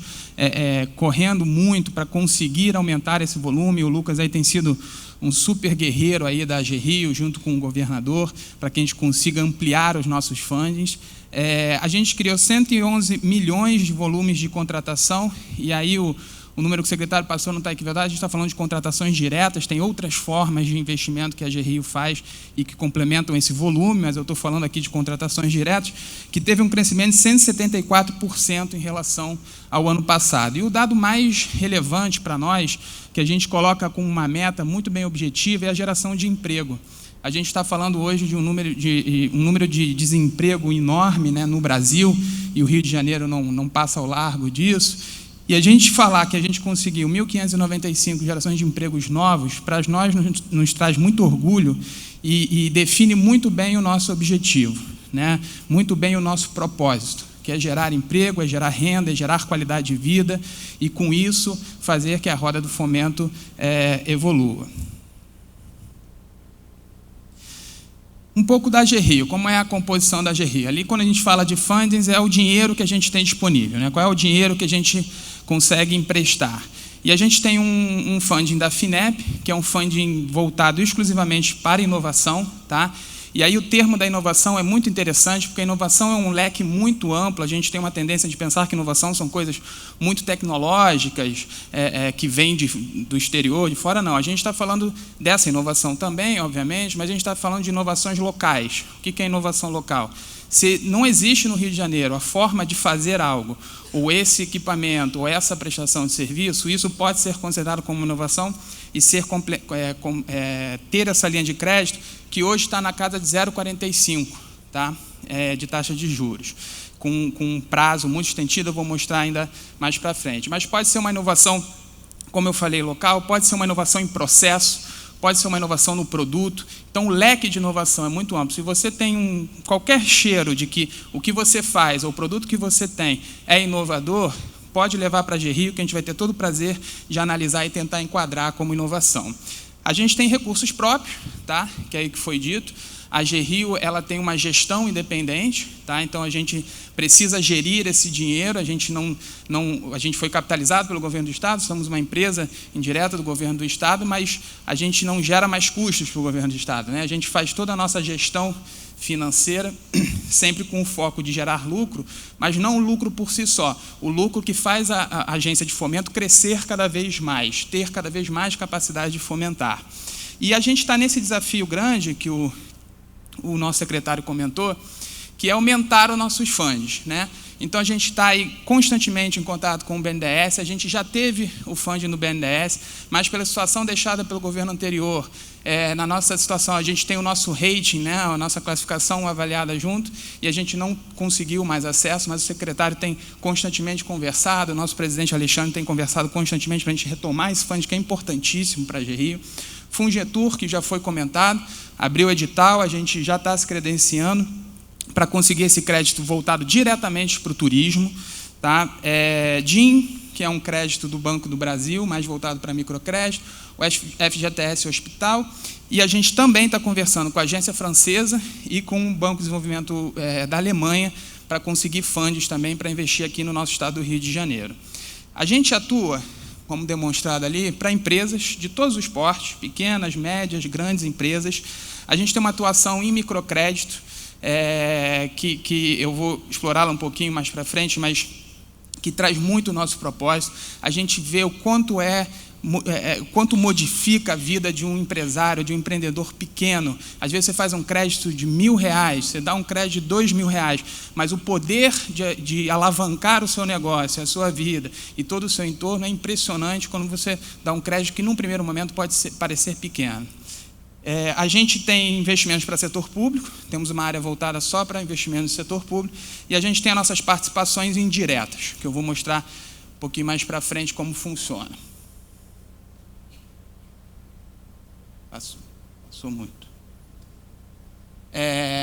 correndo muito para conseguir aumentar esse volume. O Lucas aí tem sido um super guerreiro aí da AG Rio, junto com o governador, para que a gente consiga ampliar os nossos fundings. A gente criou 111 milhões de volumes de contratação, e aí o número que o secretário passou não está equivocado, a gente está falando de contratações diretas, tem outras formas de investimento que a AG Rio faz e que complementam esse volume, mas eu estou falando aqui de contratações diretas, que teve um crescimento de 174% em relação ao ano passado. E o dado mais relevante para nós, que a gente coloca como uma meta muito bem objetiva, é a geração de emprego. A gente está falando hoje de um número de desemprego enorme, né, no Brasil, e o Rio de Janeiro não passa ao largo disso. E a gente falar que a gente conseguiu 1.595 gerações de empregos novos, para nós nos traz muito orgulho e define muito bem o nosso objetivo, né? Muito bem o nosso propósito, que é gerar emprego, é gerar renda, é gerar qualidade de vida e, com isso, fazer que a roda do fomento evolua. Um pouco da AG Rio, como é a composição da AG Rio? Ali, quando a gente fala de fundings, é o dinheiro que a gente tem disponível, né? Qual é o dinheiro que a gente consegue emprestar? E a gente tem um funding da FINEP, que é um funding voltado exclusivamente para inovação, tá? E aí o termo da inovação é muito interessante, porque a inovação é um leque muito amplo. A gente tem uma tendência de pensar que inovação são coisas muito tecnológicas, que vêm do exterior, de fora. Não, a gente está falando dessa inovação também, obviamente, mas a gente está falando de inovações locais. O que é inovação local? Se não existe no Rio de Janeiro a forma de fazer algo, ou esse equipamento, ou essa prestação de serviço, isso pode ser considerado como inovação e ter essa linha de crédito, que hoje está na casa de 0,45, tá? De taxa de juros, com um prazo muito estendido, eu vou mostrar ainda mais para frente. Mas pode ser uma inovação, como eu falei, local, pode ser uma inovação em processo, pode ser uma inovação no produto. Então, o leque de inovação é muito amplo. Se você tem qualquer cheiro de que o que você faz ou o produto que você tem é inovador, pode levar para a AG Rio, que a gente vai ter todo o prazer de analisar e tentar enquadrar como inovação. A gente tem recursos próprios, tá? Que é aí que foi dito. A AGRIO, ela tem uma gestão independente, tá? Então a gente precisa gerir esse dinheiro. A gente foi capitalizado pelo governo do Estado, somos uma empresa indireta do governo do Estado, mas a gente não gera mais custos para o governo do Estado, né? A gente faz toda a nossa gestão financeira, sempre com o foco de gerar lucro, mas não o lucro por si só, o lucro que faz a agência de fomento crescer cada vez mais, ter cada vez mais capacidade de fomentar. E a gente está nesse desafio grande que o nosso secretário comentou, que é aumentar os nossos funds, né? Então, a gente está aí constantemente em contato com o BNDES, a gente já teve o funding no BNDES, mas pela situação deixada pelo governo anterior, na nossa situação, a gente tem o nosso rating, né, a nossa classificação avaliada junto, e a gente não conseguiu mais acesso, mas o secretário tem constantemente conversado, o nosso presidente Alexandre tem conversado constantemente para a gente retomar esse funding, que é importantíssimo para a AGRIO. Fungetur, que já foi comentado, abriu o edital, a gente já está se credenciando para conseguir esse crédito voltado diretamente para o turismo. Tá? DIN, que é um crédito do Banco do Brasil, mais voltado para microcrédito, o FGTS Hospital, e a gente também está conversando com a agência francesa e com o Banco de Desenvolvimento da Alemanha para conseguir fundos também para investir aqui no nosso estado do Rio de Janeiro. A gente atua, como demonstrado ali, para empresas de todos os portes, pequenas, médias, grandes empresas. A gente tem uma atuação em microcrédito, que eu vou explorá-la um pouquinho mais para frente, mas que traz muito o nosso propósito. A gente vê o quanto modifica a vida de um empresário, de um empreendedor pequeno. Às vezes você faz um crédito de R$1.000, você dá um crédito de R$2.000, mas o poder de alavancar o seu negócio, a sua vida e todo o seu entorno é impressionante quando você dá um crédito que, num primeiro momento, pode parecer pequeno. A gente tem investimentos para setor público, temos uma área voltada só para investimentos no setor público, e a gente tem as nossas participações indiretas, que eu vou mostrar um pouquinho mais para frente como funciona. Passou muito.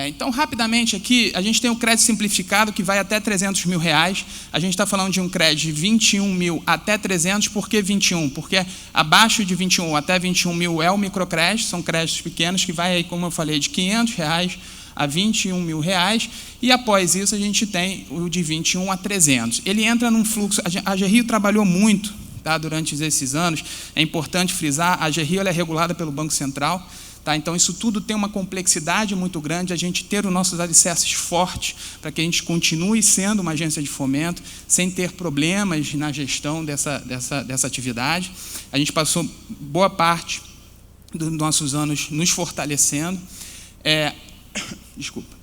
Então, rapidamente aqui, a gente tem um crédito simplificado que vai até R$300 mil. A gente está falando de um crédito de 21 mil até 300. Por que 21? Porque abaixo de 21 até 21 mil é o microcrédito, são créditos pequenos, que vai, aí, como eu falei, de R$500 a R$21 mil. E após isso, a gente tem o de 21 a 300. Ele entra num fluxo. A AGRIO trabalhou muito, tá, durante esses anos. É importante frisar, a AGRIO é regulada pelo Banco Central. Tá? Então, isso tudo tem uma complexidade muito grande, a gente ter os nossos alicerces fortes para que a gente continue sendo uma agência de fomento, sem ter problemas na gestão dessa atividade. A gente passou boa parte dos nossos anos nos fortalecendo. Desculpa.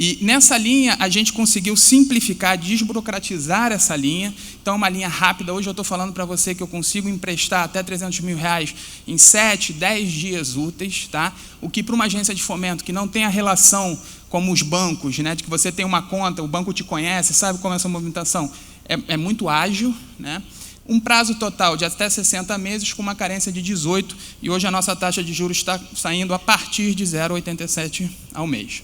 E nessa linha, a gente conseguiu simplificar, desburocratizar essa linha. Então, uma linha rápida. Hoje eu estou falando para você que eu consigo emprestar até R$300 mil em 7, 10 dias úteis. Tá? O que para uma agência de fomento que não tem a relação como os bancos, né, de que você tem uma conta, o banco te conhece, sabe como é essa movimentação, é muito ágil. Né? Um prazo total de até 60 meses com uma carência de 18. E hoje a nossa taxa de juros está saindo a partir de 0,87 ao mês.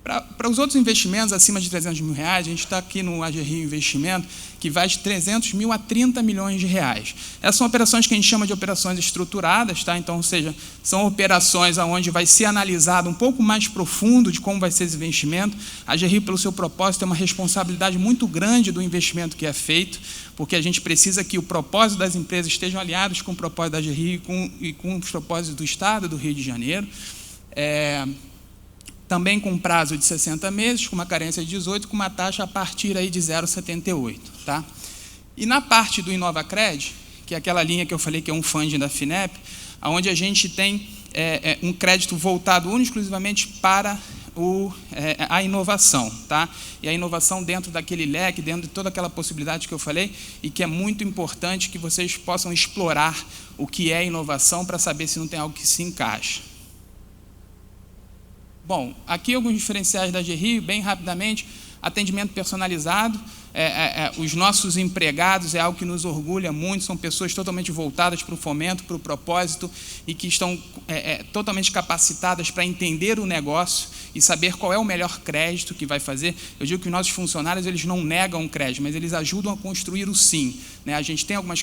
Para os outros investimentos acima de R$300 mil, a gente está aqui no AGRIO Investimento, que vai de 300 mil a 30 milhões de reais. Essas são operações que a gente chama de operações estruturadas, tá? Então, ou seja, são operações onde vai ser analisado um pouco mais profundo de como vai ser esse investimento. A AGRIO, pelo seu propósito, tem uma responsabilidade muito grande do investimento que é feito, porque a gente precisa que o propósito das empresas estejam alinhados com o propósito da AGRIO e com os propósitos do Estado do Rio de Janeiro. Também com um prazo de 60 meses, com uma carência de 18, com uma taxa a partir aí de 0,78. Tá? E na parte do InovaCred, que é aquela linha que eu falei que é um funding da FINEP, onde a gente tem um crédito voltado único exclusivamente para a inovação. Tá? E a inovação dentro daquele leque, dentro de toda aquela possibilidade que eu falei, e que é muito importante que vocês possam explorar o que é inovação para saber se não tem algo que se encaixa. Bom, aqui alguns diferenciais da AGRIO, bem rapidamente. Atendimento personalizado. Os nossos empregados é algo que nos orgulha muito, são pessoas totalmente voltadas para o fomento, para o propósito, e que estão totalmente capacitadas para entender o negócio e saber qual é o melhor crédito que vai fazer. Eu digo que os nossos funcionários, eles não negam o crédito, mas eles ajudam a construir o sim. Né? A gente tem algumas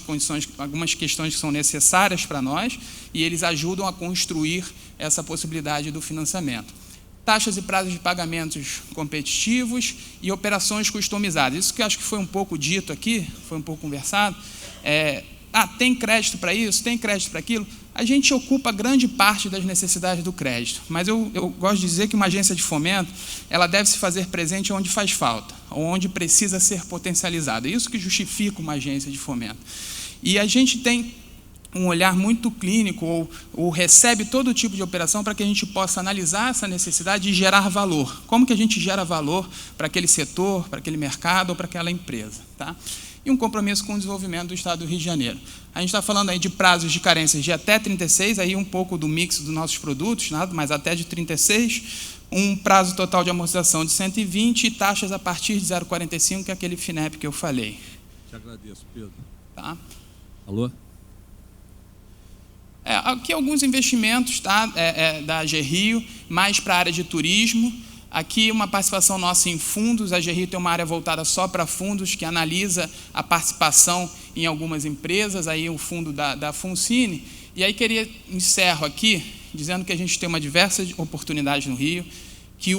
questões que são necessárias para nós, e eles ajudam a construir essa possibilidade do financiamento. taxas e prazos de pagamentos competitivos e operações customizadas. Isso que eu acho que foi um pouco dito aqui, foi um pouco conversado. Tem crédito para isso, tem crédito para aquilo. A gente ocupa grande parte das necessidades do crédito, mas eu gosto de dizer que uma agência de fomento ela deve se fazer presente onde faz falta, onde precisa ser potencializada. Isso que justifica uma agência de fomento. E a gente tem um olhar muito clínico ou recebe todo tipo de operação para que a gente possa analisar essa necessidade e gerar valor. Como que a gente gera valor para aquele setor, para aquele mercado ou para aquela empresa, tá? E um compromisso com o desenvolvimento do Estado do Rio de Janeiro. A gente está falando aí de prazos de carências de até 36, aí um pouco do mix dos nossos produtos, nada, mas até de 36, um prazo total de amortização de 120 e taxas a partir de 0,45, que é aquele FINEP que eu falei. Te agradeço, Pedro. Tá? Alô? Aqui alguns investimentos, tá? Da AG Rio, mais para a área de turismo. Aqui uma participação nossa em fundos. A AG Rio tem uma área voltada só para fundos, que analisa a participação em algumas empresas, aí o fundo da Funcine. E aí encerro aqui, dizendo que a gente tem uma diversas oportunidades no Rio, que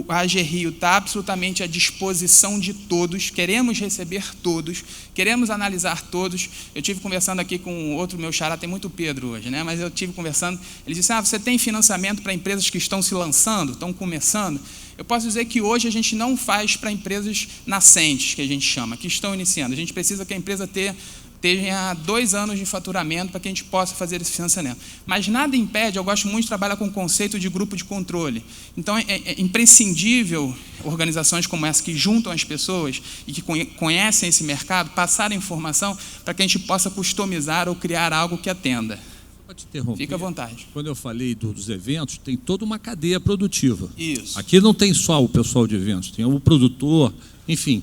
a AG Rio está absolutamente à disposição de todos, queremos receber todos, queremos analisar todos. Eu tive conversando aqui com outro meu xará, tem muito Pedro hoje, né? Mas eu tive conversando, ele disse, você tem financiamento para empresas que estão se lançando, estão começando? Eu posso dizer que hoje a gente não faz para empresas nascentes, que a gente chama, que estão iniciando. A gente precisa que a empresa tenha 2 anos de faturamento para que a gente possa fazer esse financiamento. Mas nada impede, eu gosto muito de trabalhar com o conceito de grupo de controle. Então, é imprescindível organizações como essa, que juntam as pessoas e que conhecem esse mercado, passarem informação para que a gente possa customizar ou criar algo que atenda. Pode interromper. Fica à vontade. Quando eu falei dos eventos, tem toda uma cadeia produtiva. Isso. Aqui não tem só o pessoal de eventos, tem o produtor, enfim,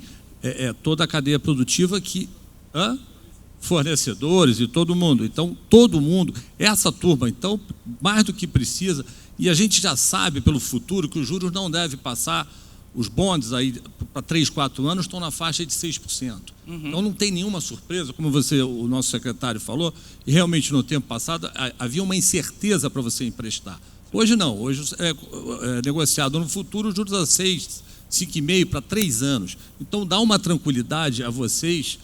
toda a cadeia produtiva que... fornecedores e todo mundo. Então, todo mundo, essa turma, então, mais do que precisa, e a gente já sabe pelo futuro que os juros não devem passar, os bonds aí para 3, 4 anos estão na faixa de 6%. Então não tem nenhuma surpresa, como o nosso secretário falou, e realmente no tempo passado havia uma incerteza para você emprestar. Hoje não, hoje é negociado no futuro juros a 6, 5,5 para 3 anos. Então dá uma tranquilidade a vocês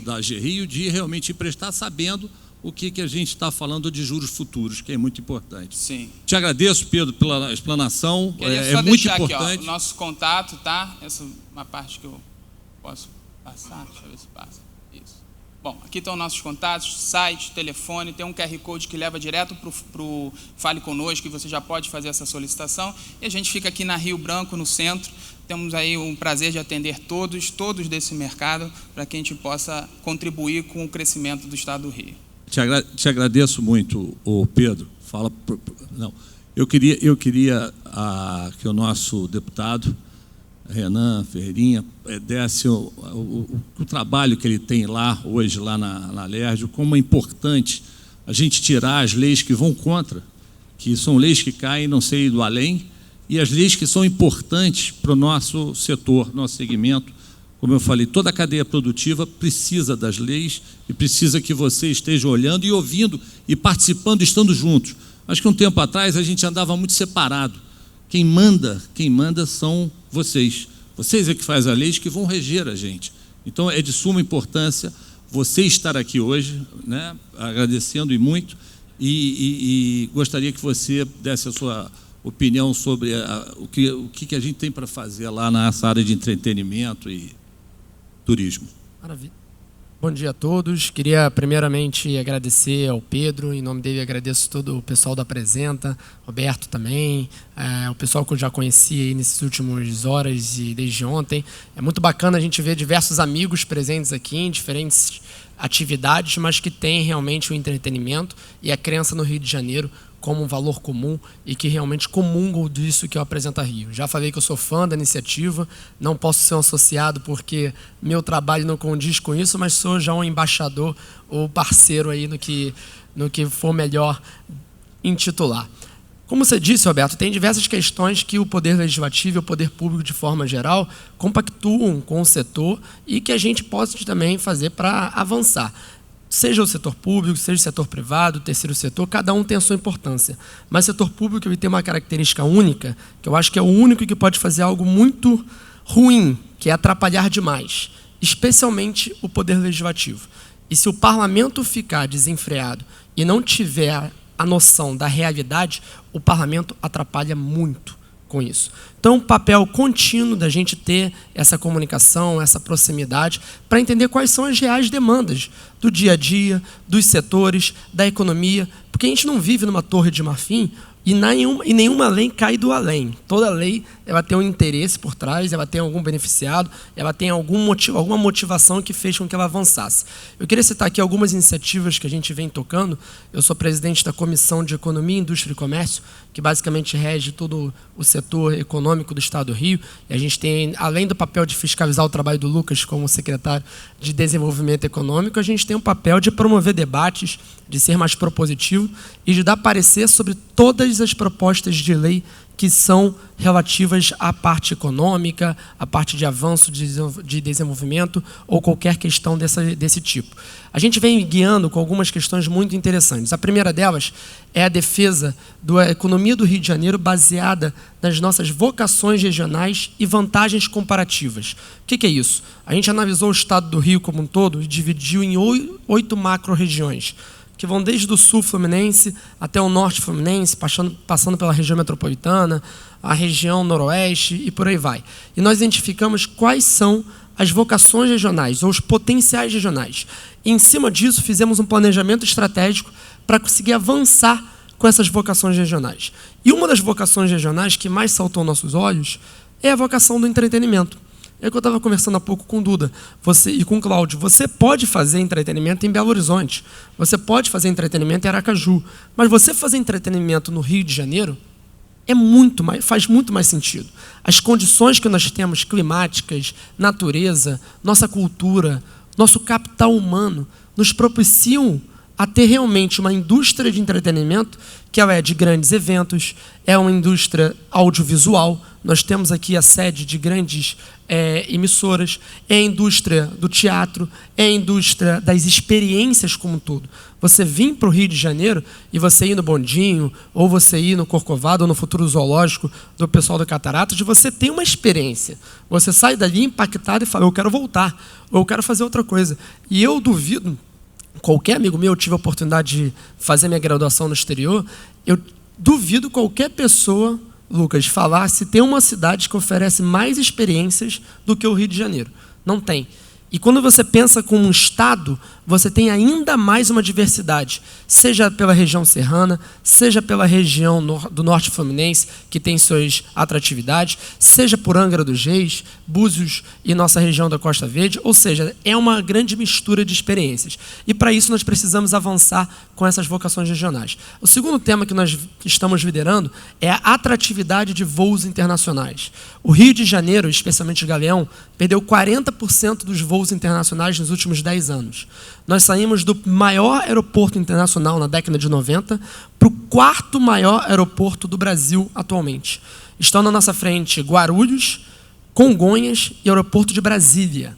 da AG Rio de realmente emprestar sabendo o que a gente está falando de juros futuros, que é muito importante. Sim. Te agradeço, Pedro, pela explanação. Queria só muito deixar importante. aqui, nosso contato, tá? Essa é uma parte que eu posso passar, deixa eu ver se passa. Isso. Bom, aqui estão nossos contatos, site, telefone, tem um QR Code que leva direto para o Fale Conosco, que você já pode fazer essa solicitação. E a gente fica aqui na Rio Branco, no centro. Temos aí um prazer de atender todos desse mercado, para que a gente possa contribuir com o crescimento do Estado do Rio. Te agradeço muito, Pedro. Não, eu queria que o nosso deputado, Renan Ferreirinha, desse o trabalho que ele tem lá, hoje, lá na LERJ, como é importante a gente tirar as leis que vão contra, que são leis que caem, não sei, do além, e as leis que são importantes para o nosso setor, nosso segmento. Como eu falei, toda a cadeia produtiva precisa das leis e precisa que você esteja olhando e ouvindo e participando, estando juntos. Acho que um tempo atrás a gente andava muito separado. Quem manda são vocês. Vocês é que fazem as leis que vão reger a gente. Então é de suma importância você estar aqui hoje, né, agradecendo e muito, e gostaria que você desse a sua opinião sobre o que a gente tem para fazer lá nessa área de entretenimento e turismo. Maravilha. Bom dia a todos. Queria primeiramente agradecer ao Pedro, em nome dele agradeço todo o pessoal da Apresenta, Roberto também, o pessoal que eu já conheci aí nessas últimas horas e desde ontem. É muito bacana a gente ver diversos amigos presentes aqui em diferentes atividades, mas que têm realmente o entretenimento e a crença no Rio de Janeiro como um valor comum e que realmente comungam disso que eu Apresenta Rio. Já falei que eu sou fã da iniciativa, não posso ser um associado porque meu trabalho não condiz com isso, mas sou já um embaixador ou parceiro aí no que for melhor intitular. Como você disse, Roberto, tem diversas questões que o Poder Legislativo e o Poder Público, de forma geral, compactuam com o setor e que a gente pode também fazer para avançar. Seja o setor público, seja o setor privado, o terceiro setor, cada um tem a sua importância. Mas o setor público ele tem uma característica única, que eu acho que é o único que pode fazer algo muito ruim, que é atrapalhar demais, especialmente o poder legislativo. E se o parlamento ficar desenfreado e não tiver a noção da realidade, o parlamento atrapalha muito com isso. Então, o papel contínuo da gente ter essa comunicação, essa proximidade, para entender quais são as reais demandas do dia a dia, dos setores, da economia, porque a gente não vive numa torre de marfim e nenhuma lei cai do além. Toda lei ela tem um interesse por trás, ela tem algum beneficiado, ela tem alguma motivação que fez com que ela avançasse. Eu queria citar aqui algumas iniciativas que a gente vem tocando. Eu sou presidente da Comissão de Economia, Indústria e Comércio, que basicamente rege todo o setor econômico do Estado do Rio. E a gente tem, além do papel de fiscalizar o trabalho do Lucas como secretário de Desenvolvimento Econômico, a gente tem o papel de promover debates, de ser mais propositivo e de dar parecer sobre todas as propostas de lei que são relativas à parte econômica, à parte de avanço de desenvolvimento ou qualquer questão desse tipo. A gente vem guiando com algumas questões muito interessantes. A primeira delas é a defesa da economia do Rio de Janeiro baseada nas nossas vocações regionais e vantagens comparativas. O que é isso? A gente analisou o estado do Rio como um todo e dividiu em 8 macro-regiões, que vão desde o sul fluminense até o norte fluminense, passando pela região metropolitana, a região noroeste e por aí vai. E nós identificamos quais são as vocações regionais, ou os potenciais regionais. E, em cima disso, fizemos um planejamento estratégico para conseguir avançar com essas vocações regionais. E uma das vocações regionais que mais saltou aos nossos olhos é a vocação do entretenimento. É que eu estava conversando há pouco com o Duda e com o Cláudio. Você pode fazer entretenimento em Belo Horizonte, você pode fazer entretenimento em Aracaju, mas você fazer entretenimento no Rio de Janeiro faz muito mais sentido. As condições que nós temos climáticas, natureza, nossa cultura, nosso capital humano, nos propiciam a ter realmente uma indústria de entretenimento que ela é de grandes eventos, é uma indústria audiovisual. Nós temos aqui a sede de grandes emissoras, é a indústria do teatro, é a indústria das experiências como um todo. Você vir para o Rio de Janeiro e você ir no Bondinho, ou você ir no Corcovado, ou no Futuro Zoológico do pessoal do Cataratas, você tem uma experiência. Você sai dali impactado e fala, eu quero voltar, ou eu quero fazer outra coisa. E eu duvido, qualquer amigo meu, eu tive a oportunidade de fazer minha graduação no exterior, eu duvido qualquer pessoa, Lucas, falar se tem uma cidade que oferece mais experiências do que o Rio de Janeiro. Não tem. E quando você pensa como um estado, você tem ainda mais uma diversidade, seja pela região serrana, seja pela região do norte fluminense, que tem suas atratividades, seja por Angra dos Reis, Búzios e nossa região da Costa Verde, ou seja, é uma grande mistura de experiências. E para isso nós precisamos avançar com essas vocações regionais. O segundo tema que nós estamos liderando é a atratividade de voos internacionais. O Rio de Janeiro, especialmente o Galeão, perdeu 40% dos voos internacionais nos últimos 10 anos. Nós saímos do maior aeroporto internacional na década de 90 para o 4º maior aeroporto do Brasil atualmente. Estão na nossa frente Guarulhos, Congonhas e o aeroporto de Brasília.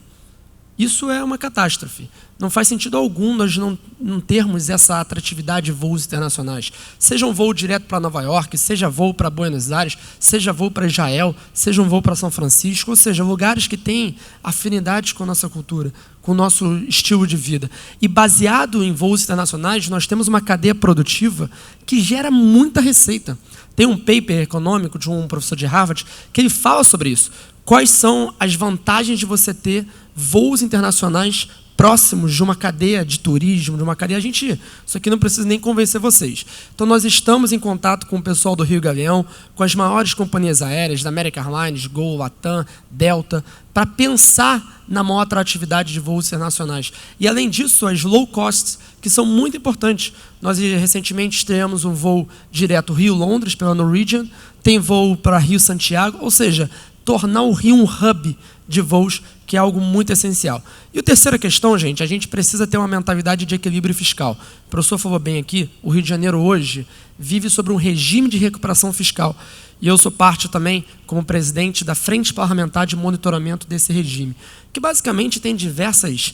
Isso é uma catástrofe. Não faz sentido algum nós não termos essa atratividade de voos internacionais. Seja um voo direto para Nova York, seja voo para Buenos Aires, seja voo para Israel, seja um voo para São Francisco, ou seja, lugares que têm afinidades com a nossa cultura, com o nosso estilo de vida. E baseado em voos internacionais, nós temos uma cadeia produtiva que gera muita receita. Tem um paper econômico de um professor de Harvard que ele fala sobre isso. Quais são as vantagens de você ter voos internacionais próximos de uma cadeia de turismo, de uma cadeia... Isso aqui não precisa nem convencer vocês. Então, nós estamos em contato com o pessoal do Rio Galeão, com as maiores companhias aéreas, da American Airlines, Gol, Latam, Delta, para pensar na maior atratividade de voos internacionais. E, além disso, as low costs, que são muito importantes. Nós, recentemente, estreamos um voo direto Rio-Londres, pela Norwegian, tem voo para Rio-Santiago, ou seja, tornar o Rio um hub de voos, que é algo muito essencial. E a terceira questão, gente, a gente precisa ter uma mentalidade de equilíbrio fiscal. O professor falou bem aqui, o Rio de Janeiro hoje vive sobre um regime de recuperação fiscal. E eu sou parte também, como presidente da Frente Parlamentar de Monitoramento desse regime, que basicamente tem diversas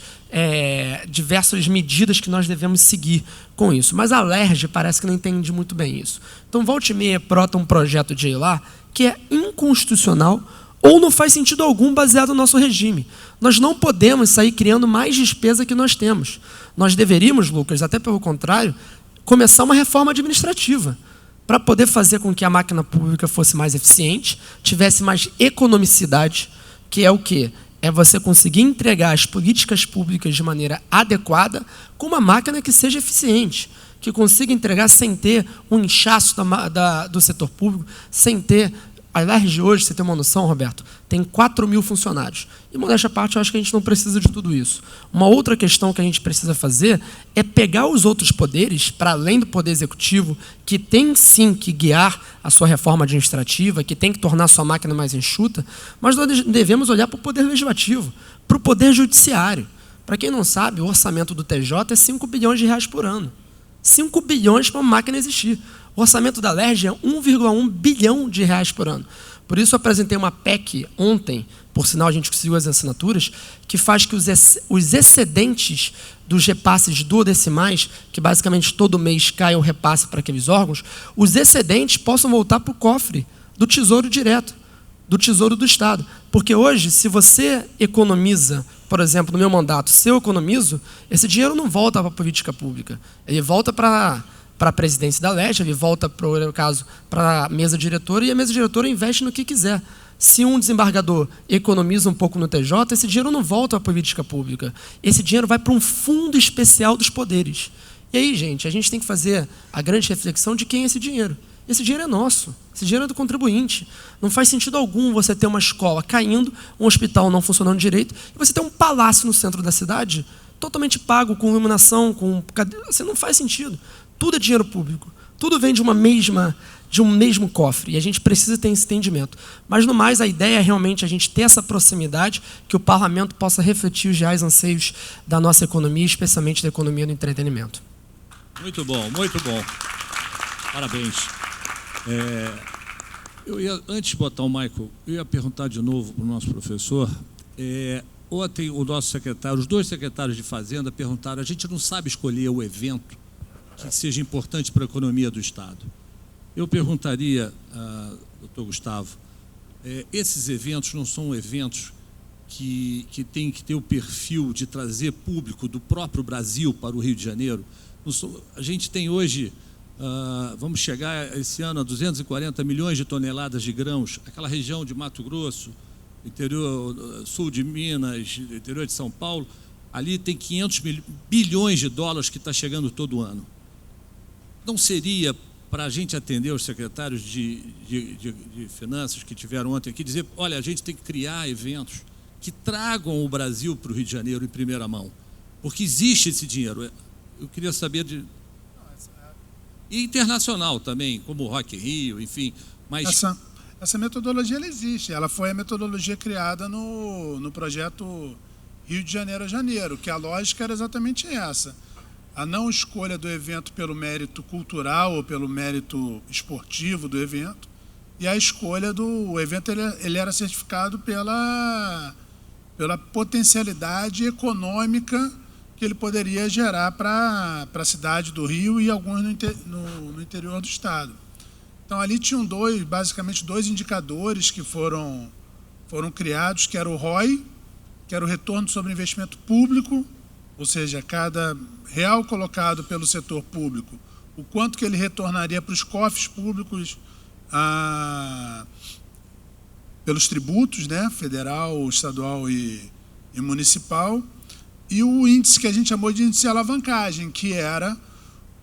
medidas que nós devemos seguir com isso. Mas a LERJ parece que não entende muito bem isso. Então, volta e meia, brota um projeto de lei lá que é inconstitucional ou não faz sentido algum baseado no nosso regime. Nós não podemos sair criando mais despesa que nós temos. Nós deveríamos, Lucas, até pelo contrário, começar uma reforma administrativa para poder fazer com que a máquina pública fosse mais eficiente, tivesse mais economicidade, que é o quê? É você conseguir entregar as políticas públicas de maneira adequada com uma máquina que seja eficiente, que consiga entregar sem ter um inchaço do setor público, sem ter... A LERJ hoje, você tem uma noção, Roberto, tem 4.000 funcionários. E, modéstia à parte, eu acho que a gente não precisa de tudo isso. Uma outra questão que a gente precisa fazer é pegar os outros poderes, para além do Poder Executivo, que tem sim que guiar a sua reforma administrativa, que tem que tornar a sua máquina mais enxuta, mas nós devemos olhar para o Poder Legislativo, para o Poder Judiciário. Para quem não sabe, o orçamento do TJ é 5 bilhões de reais por ano. 5 bilhões para uma máquina existir. O orçamento da LERJ é 1,1 bilhão de reais por ano. Por isso, eu apresentei uma PEC ontem, por sinal a gente conseguiu as assinaturas, que faz que os excedentes dos repasses duodecimais, que basicamente todo mês cai um repasse para aqueles órgãos, os excedentes possam voltar para o cofre do Tesouro Direto, do Tesouro do Estado. Porque hoje, se você economiza, por exemplo, no meu mandato, se eu economizo, esse dinheiro não volta para a política pública, ele volta para a presidência da LERJ, ele volta, por caso, para a mesa diretora, e a mesa diretora investe no que quiser. Se um desembargador economiza um pouco no TJ, esse dinheiro não volta à política pública. Esse dinheiro vai para um fundo especial dos poderes. E aí, gente, a gente tem que fazer a grande reflexão de quem é esse dinheiro. Esse dinheiro é nosso, esse dinheiro é do contribuinte. Não faz sentido algum você ter uma escola caindo, um hospital não funcionando direito, e você ter um palácio no centro da cidade totalmente pago, com iluminação, com... Assim, não faz sentido. Tudo é dinheiro público. Tudo vem de um mesmo cofre. E a gente precisa ter esse entendimento. Mas, no mais, a ideia é realmente a gente ter essa proximidade, que o parlamento possa refletir os reais anseios da nossa economia, especialmente da economia do entretenimento. Muito bom, muito bom. Parabéns. Antes de botar o Michael, eu ia perguntar de novo para o nosso professor. Ontem, o nosso secretário, os dois secretários de Fazenda perguntaram: a gente não sabe escolher o evento que seja importante para a economia do Estado. Eu perguntaria, doutor Gustavo, esses eventos não são eventos que têm que ter o perfil de trazer público do próprio Brasil para o Rio de Janeiro? A gente tem hoje, vamos chegar esse ano a 240 milhões de toneladas de grãos, aquela região de Mato Grosso, interior, sul de Minas, interior de São Paulo, ali tem 500 bilhões de dólares que está chegando todo ano. Não seria para a gente atender os secretários de finanças que tiveram ontem aqui, dizer: olha, a gente tem que criar eventos que tragam o Brasil para o Rio de Janeiro em primeira mão, porque existe esse dinheiro. Eu queria saber de... E internacional também, como o Rock in Rio, enfim. Mas... Essa metodologia ela existe, ela foi a metodologia criada no projeto Rio de Janeiro a Janeiro, que a lógica era exatamente essa. A não escolha do evento pelo mérito cultural ou pelo mérito esportivo do evento, e a escolha do evento, ele era certificado pela potencialidade econômica que ele poderia gerar para a cidade do Rio e alguns no interior do Estado. Então, ali tinham basicamente dois indicadores que foram criados, que era o ROI, que era o retorno sobre investimento público, ou seja, cada real colocado pelo setor público, o quanto que ele retornaria para os cofres públicos pelos tributos, né, federal, estadual e municipal, e o índice que a gente chamou de índice de alavancagem, que era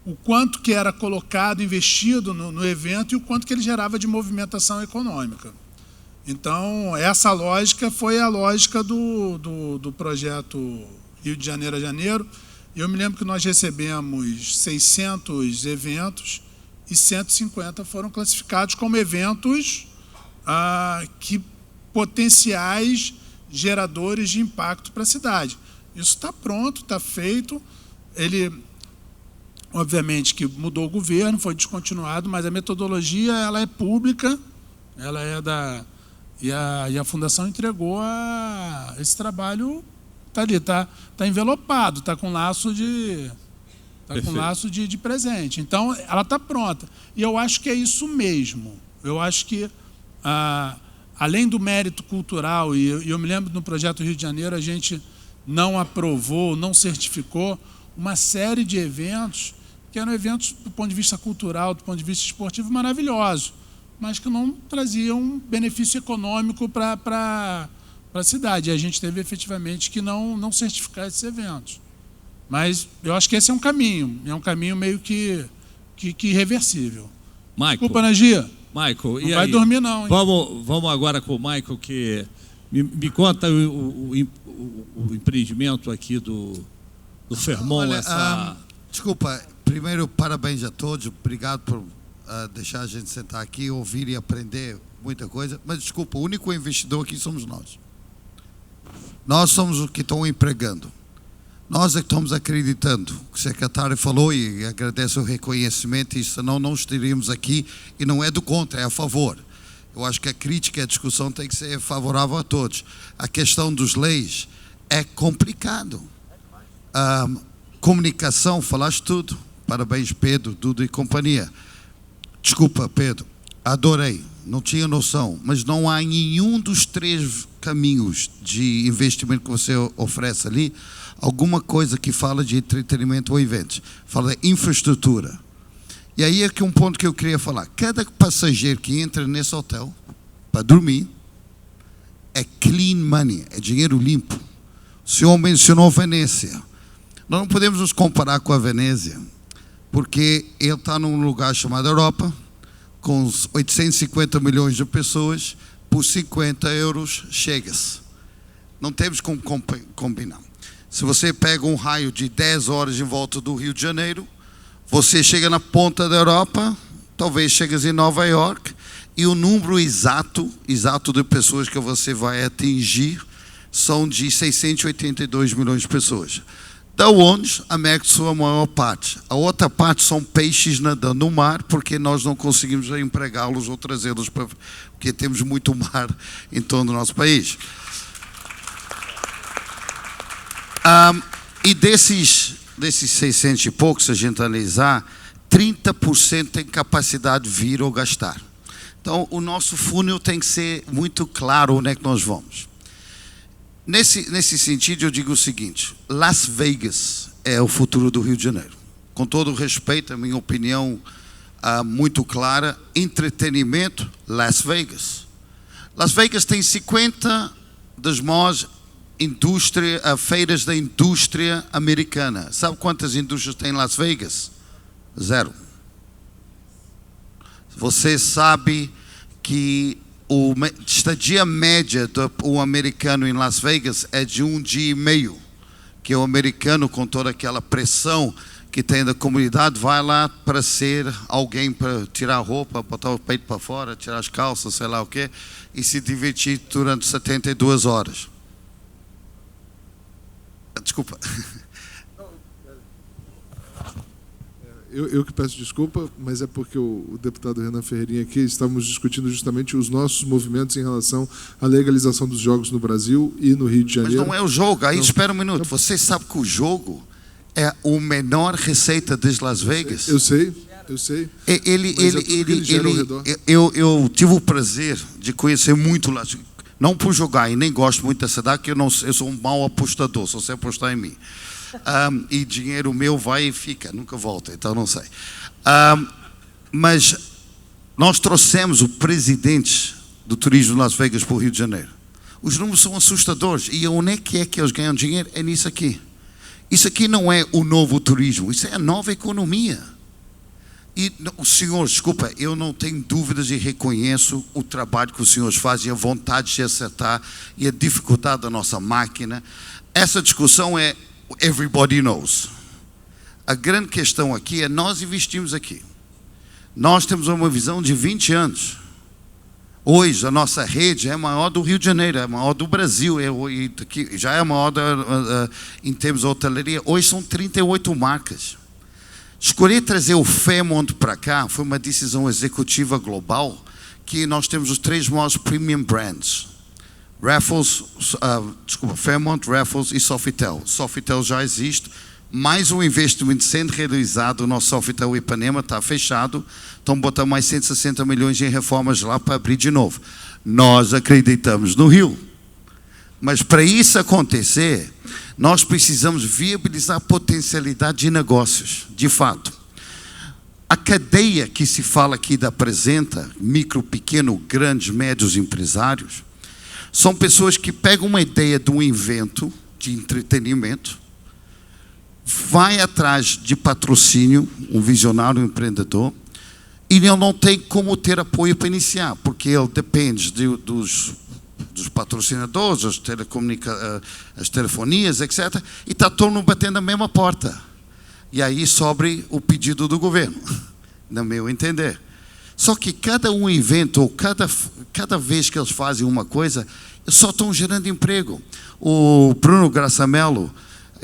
o quanto que era colocado, investido no evento e o quanto que ele gerava de movimentação econômica. Então, essa lógica foi a lógica do projeto Rio de Janeiro a Janeiro. E eu me lembro que nós recebemos 600 eventos e 150 foram classificados como eventos potenciais geradores de impacto para a cidade. Isso está pronto, está feito. Ele, obviamente, que mudou o governo, foi descontinuado, mas a metodologia ela é pública, Ela é da... E a Fundação entregou esse trabalho, está ali, está envelopado, está com laço de... Está com laço de presente. Então, ela está pronta. E eu acho que é isso mesmo. Eu acho que, além do mérito cultural, e eu me lembro no projeto Rio de Janeiro, a gente não aprovou, não certificou uma série de eventos que eram eventos, do ponto de vista cultural, do ponto de vista esportivo, maravilhosos, mas que não traziam benefício econômico para a cidade. E a gente teve, efetivamente, que não certificar esses eventos. Mas eu acho que esse é um caminho meio que irreversível. Michael, Desculpa, Nagia. Michael, não vai dormir não, hein? Vamos agora com o Michael, que me conta o empreendimento aqui do Fermon. Olha, desculpa, primeiro parabéns a todos, obrigado por deixar a gente sentar aqui, ouvir e aprender muita coisa, mas desculpa, o único investidor aqui somos nós. Nós somos os que estão empregando. Nós é que estamos acreditando. O secretário falou, e agradeço o reconhecimento, e senão não estaríamos aqui, e não é do contra, é a favor. Eu acho que a crítica e a discussão tem que ser favorável a todos. A questão dos leis é complicado. Comunicação, falaste tudo. Parabéns, Pedro, Duda e companhia. Desculpa, Pedro, adorei, não tinha noção, mas não há nenhum dos 3 caminhos de investimento que você oferece ali alguma coisa que fala de entretenimento ou eventos. Fala de infraestrutura. E aí é que um ponto que eu queria falar. Cada passageiro que entra nesse hotel para dormir é clean money, é dinheiro limpo. O senhor mencionou Venezia. Nós não podemos nos comparar com a Venezia, porque ele está num lugar chamado Europa, com 850 milhões de pessoas, por 50 euros chega-se. Não temos como combinar. Se você pega um raio de 10 horas em volta do Rio de Janeiro, você chega na ponta da Europa, talvez chegues em Nova York, e o número exato de pessoas que você vai atingir são de 682 milhões de pessoas. Da onde a América do Sul é a maior parte. A outra parte são peixes nadando no mar, porque nós não conseguimos empregá-los ou trazê-los, porque temos muito mar em torno do nosso país. E desses 600 e poucos, se a gente analisar, 30% tem capacidade de vir ou gastar. Então, o nosso funil tem que ser muito claro onde é que nós vamos. Nesse sentido, eu digo o seguinte: Las Vegas é o futuro do Rio de Janeiro. Com todo o respeito, a minha opinião muito clara, entretenimento, Las Vegas. Las Vegas tem 50 das maiores feiras da indústria americana. Sabe quantas indústrias tem em Las Vegas? 0. Você sabe que a estadia média do americano em Las Vegas é de 1 dia e meio, que o americano, com toda aquela pressão que tem da comunidade, vai lá para ser alguém, para tirar a roupa, botar o peito para fora, tirar as calças, sei lá o quê, e se divertir durante 72 horas. Desculpa. Eu que peço desculpa, mas é porque o deputado Renan Ferreirinha aqui, estávamos discutindo justamente os nossos movimentos em relação à legalização dos jogos no Brasil e no Rio de Janeiro. Mas não é o jogo, aí não. Espera um minuto, você sabe que o jogo é a menor receita de Las Vegas? Eu sei. Eu tive o prazer de conhecer muito Las Vegas, não por jogar, e nem gosto muito da cidade, porque eu sou um mau apostador, só sei apostar em mim. E dinheiro meu vai e fica, nunca volta, então não sei. Mas nós trouxemos o presidente do turismo de Las Vegas para o Rio de Janeiro. Os números são assustadores. E onde é que eles ganham dinheiro? É nisso aqui. Isso aqui não é o novo turismo, isso é a nova economia. E os senhores, desculpa, eu não tenho dúvidas e reconheço o trabalho que os senhores fazem, a vontade de acertar e a dificuldade da nossa máquina. Essa discussão é everybody knows. A grande questão aqui é nós investimos aqui. Nós temos uma visão de 20 anos. Hoje a nossa rede é a maior do Rio de Janeiro, é a maior do Brasil, já é a maior em termos de hotelaria. Hoje são 38 marcas. Escolher trazer o Fairmont para cá foi uma decisão executiva global aqui nós temos os 3 maiores premium brands. Fairmont, Raffles e Sofitel. Sofitel já existe, mais um investimento sendo realizado, o nosso Sofitel Ipanema está fechado, então botamos mais 160 milhões em reformas lá para abrir de novo. Nós acreditamos no Rio, mas para isso acontecer, nós precisamos viabilizar a potencialidade de negócios, de fato. A cadeia que se fala aqui da Apresenta, micro, pequeno, grandes, médios empresários, são pessoas que pegam uma ideia de um evento de entretenimento, vai atrás de patrocínio, um visionário, um empreendedor, e ele não tem como ter apoio para iniciar, porque ele depende dos patrocinadores, as telefonias, etc., e está todo mundo batendo a mesma porta. E aí sobre o pedido do governo, no meu entender. Só que cada um evento, ou cada vez que eles fazem uma coisa, só estão gerando emprego. O Bruno Graçamelo,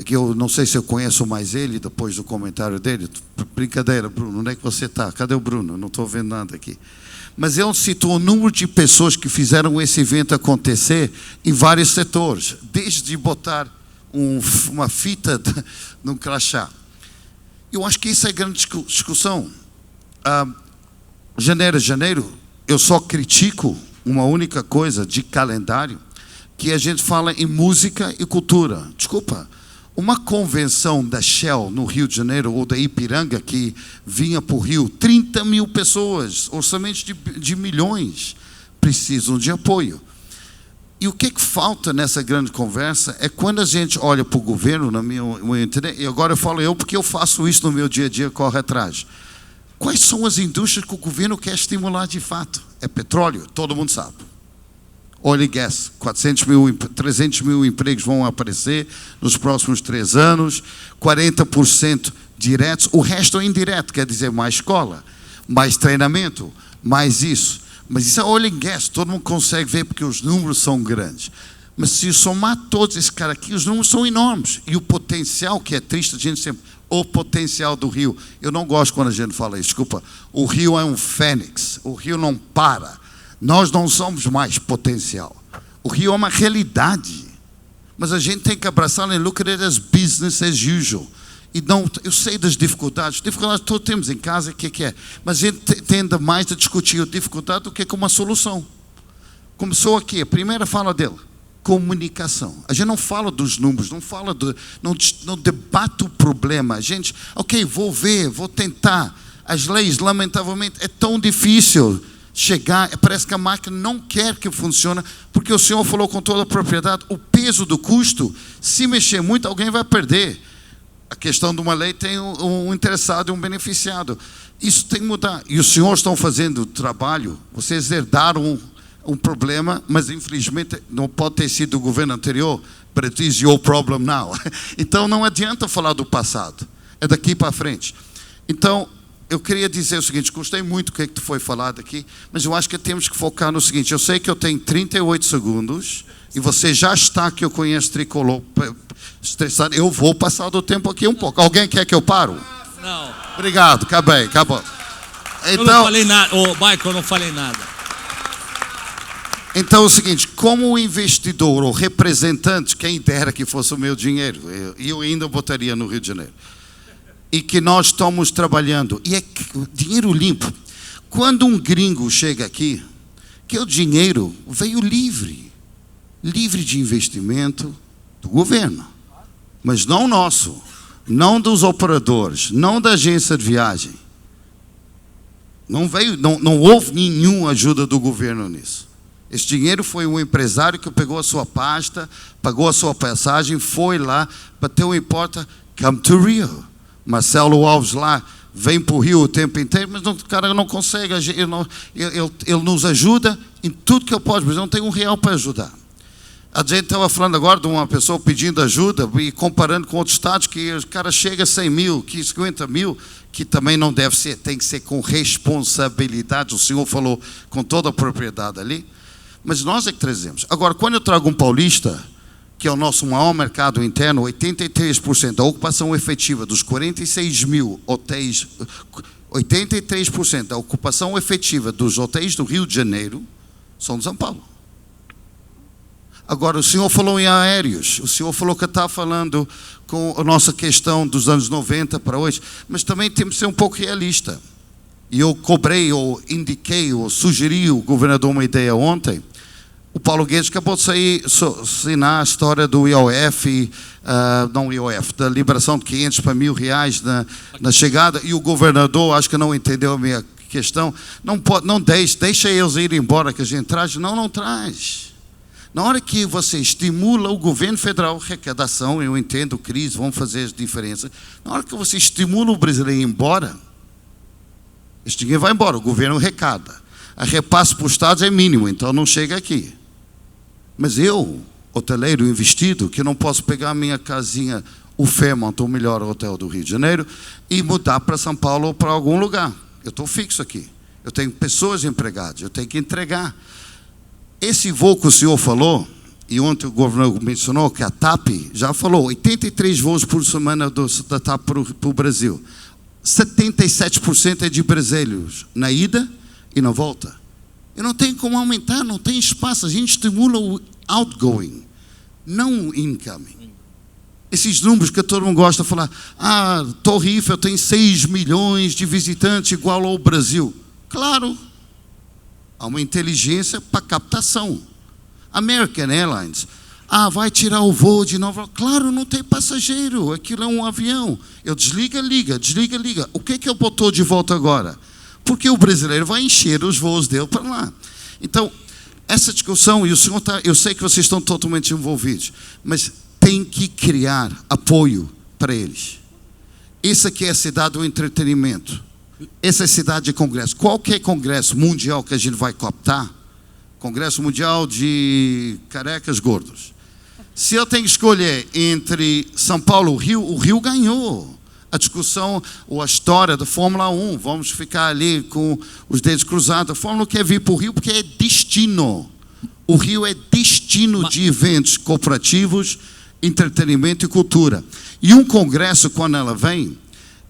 que eu não sei se eu conheço mais ele, depois do comentário dele, brincadeira, Bruno, onde é que você está? Cadê o Bruno? Não estou vendo nada aqui. Mas ele citou o número de pessoas que fizeram esse evento acontecer em vários setores, desde botar uma fita num crachá. Eu acho que isso é a grande discussão. Janeiro, eu só critico uma única coisa de calendário, que a gente fala em música e cultura. Desculpa, uma convenção da Shell no Rio de Janeiro, ou da Ipiranga, que vinha para o Rio, 30 mil pessoas, orçamentos de milhões, precisam de apoio. E o que falta nessa grande conversa é quando a gente olha para o governo, na minha entender, e agora eu falo porque eu faço isso no meu dia a dia, corre atrás. Quais são as indústrias que o governo quer estimular de fato? É petróleo, todo mundo sabe. Oil and gas, 300 mil empregos vão aparecer nos próximos 3 anos, 40% diretos, o resto é indireto, quer dizer mais escola, mais treinamento, mais isso. Mas isso é oil and gas, todo mundo consegue ver porque os números são grandes. Mas se somar todos esses caras aqui, os números são enormes. E o potencial, que é triste, a gente sempre... O potencial do Rio. Eu não gosto quando a gente fala isso, desculpa. O Rio é um fênix, o Rio não para. Nós não somos mais potencial. O Rio é uma realidade. Mas a gente tem que abraçar e look at it as business as usual. E não, eu sei das dificuldades todos temos em casa, o que é? Mas a gente tende mais a discutir a dificuldade do que com uma solução. Começou aqui, a primeira fala dele. Comunicação. A gente não fala dos números, não debate o problema. A gente, ok, vou ver, vou tentar. As leis, lamentavelmente, é tão difícil chegar. Parece que a máquina não quer que funcione, porque o senhor falou com toda a propriedade, o peso do custo, se mexer muito, alguém vai perder. A questão de uma lei tem um interessado e um beneficiado. Isso tem que mudar. E os senhores estão fazendo trabalho, vocês herdaram um problema, mas infelizmente não pode ter sido o governo anterior, but it is your problem now. Então não adianta falar do passado, é daqui para frente. Então eu queria dizer o seguinte, gostei muito do que foi falado aqui, mas eu acho que temos que focar no seguinte, eu sei que eu tenho 38 segundos, e você já está que eu conheço Tricolor estressado, eu vou passar do tempo aqui um pouco. Alguém quer que eu paro? Não. Obrigado, acabou. Então, eu não falei nada, Michael, eu não falei nada. Então é o seguinte, como investidor ou representante, quem dera que fosse o meu dinheiro, eu ainda botaria no Rio de Janeiro, e que nós estamos trabalhando, e é dinheiro limpo. Quando um gringo chega aqui, que o dinheiro veio livre de investimento do governo, mas não nosso, não dos operadores, não da agência de viagem. Não houve nenhuma ajuda do governo nisso. Esse dinheiro foi um empresário que pegou a sua pasta, pagou a sua passagem, foi lá, bateu em porta, come to Rio. Marcelo Alves lá, vem para o Rio o tempo inteiro, mas o cara não consegue, ele nos ajuda em tudo que eu posso, mas não tem R$1 para ajudar. A gente estava falando agora de uma pessoa pedindo ajuda e comparando com outros estados que o cara chega a 100 mil, 50 mil, que também não deve ser, tem que ser com responsabilidade, o senhor falou com toda a propriedade ali. Mas nós é que trazemos. Agora, quando eu trago um paulista, que é o nosso maior mercado interno, 83% da ocupação efetiva dos 46 mil hotéis 83% da ocupação efetiva dos hotéis do Rio de Janeiro são de São Paulo. Agora, o senhor falou em aéreos, o senhor falou que está falando com a nossa questão dos anos 90 para hoje, mas também temos que ser um pouco realista. E eu cobrei, ou indiquei, ou sugeri ao governador uma ideia ontem. O Paulo Guedes acabou de assinar a história do IOF, não IOF, da liberação de 500 para R$1.000 na chegada, e o governador, acho que não entendeu a minha questão, não deixa eles ir embora que a gente traz. Não traz. Na hora que você estimula o governo federal, arrecadação, eu entendo, crise, vão fazer as diferenças. Na hora que você estimula o brasileiro a ir embora, esse dinheiro vai embora, o governo arrecada. A repasse para os estados é mínimo, então não chega aqui. Mas eu, hoteleiro investido, que não posso pegar a minha casinha, o Fairmont, o melhor hotel do Rio de Janeiro, e mudar para São Paulo ou para algum lugar. Eu estou fixo aqui. Eu tenho pessoas empregadas, eu tenho que entregar. Esse voo que o senhor falou, e ontem o governador mencionou que a TAP já falou, 83 voos por semana da TAP para o Brasil. 77% é de brasileiros na ida e na volta. E não tem como aumentar, não tem espaço. A gente estimula o outgoing, não o incoming. Esses números que todo mundo gosta de falar, Torre Eiffel tem 6 milhões de visitantes igual ao Brasil. Claro, há uma inteligência para captação. American Airlines, vai tirar o voo de Nova York. Claro, não tem passageiro, aquilo é um avião. Eu desliga, liga. O que eu botou de volta agora? Porque o brasileiro vai encher os voos dele para lá. Então, essa discussão, e o senhor eu sei que vocês estão totalmente envolvidos, mas tem que criar apoio para eles. Essa aqui é a cidade do entretenimento. Essa é a cidade de congresso. Qualquer congresso mundial que a gente vai cooptar, Congresso Mundial de Carecas Gordos. Se eu tenho que escolher entre São Paulo e o Rio ganhou. A discussão ou a história da Fórmula 1, vamos ficar ali com os dedos cruzados. A Fórmula 1 quer vir para o Rio porque é destino. O Rio é destino de eventos corporativos, entretenimento e cultura. E um congresso, quando ela vem,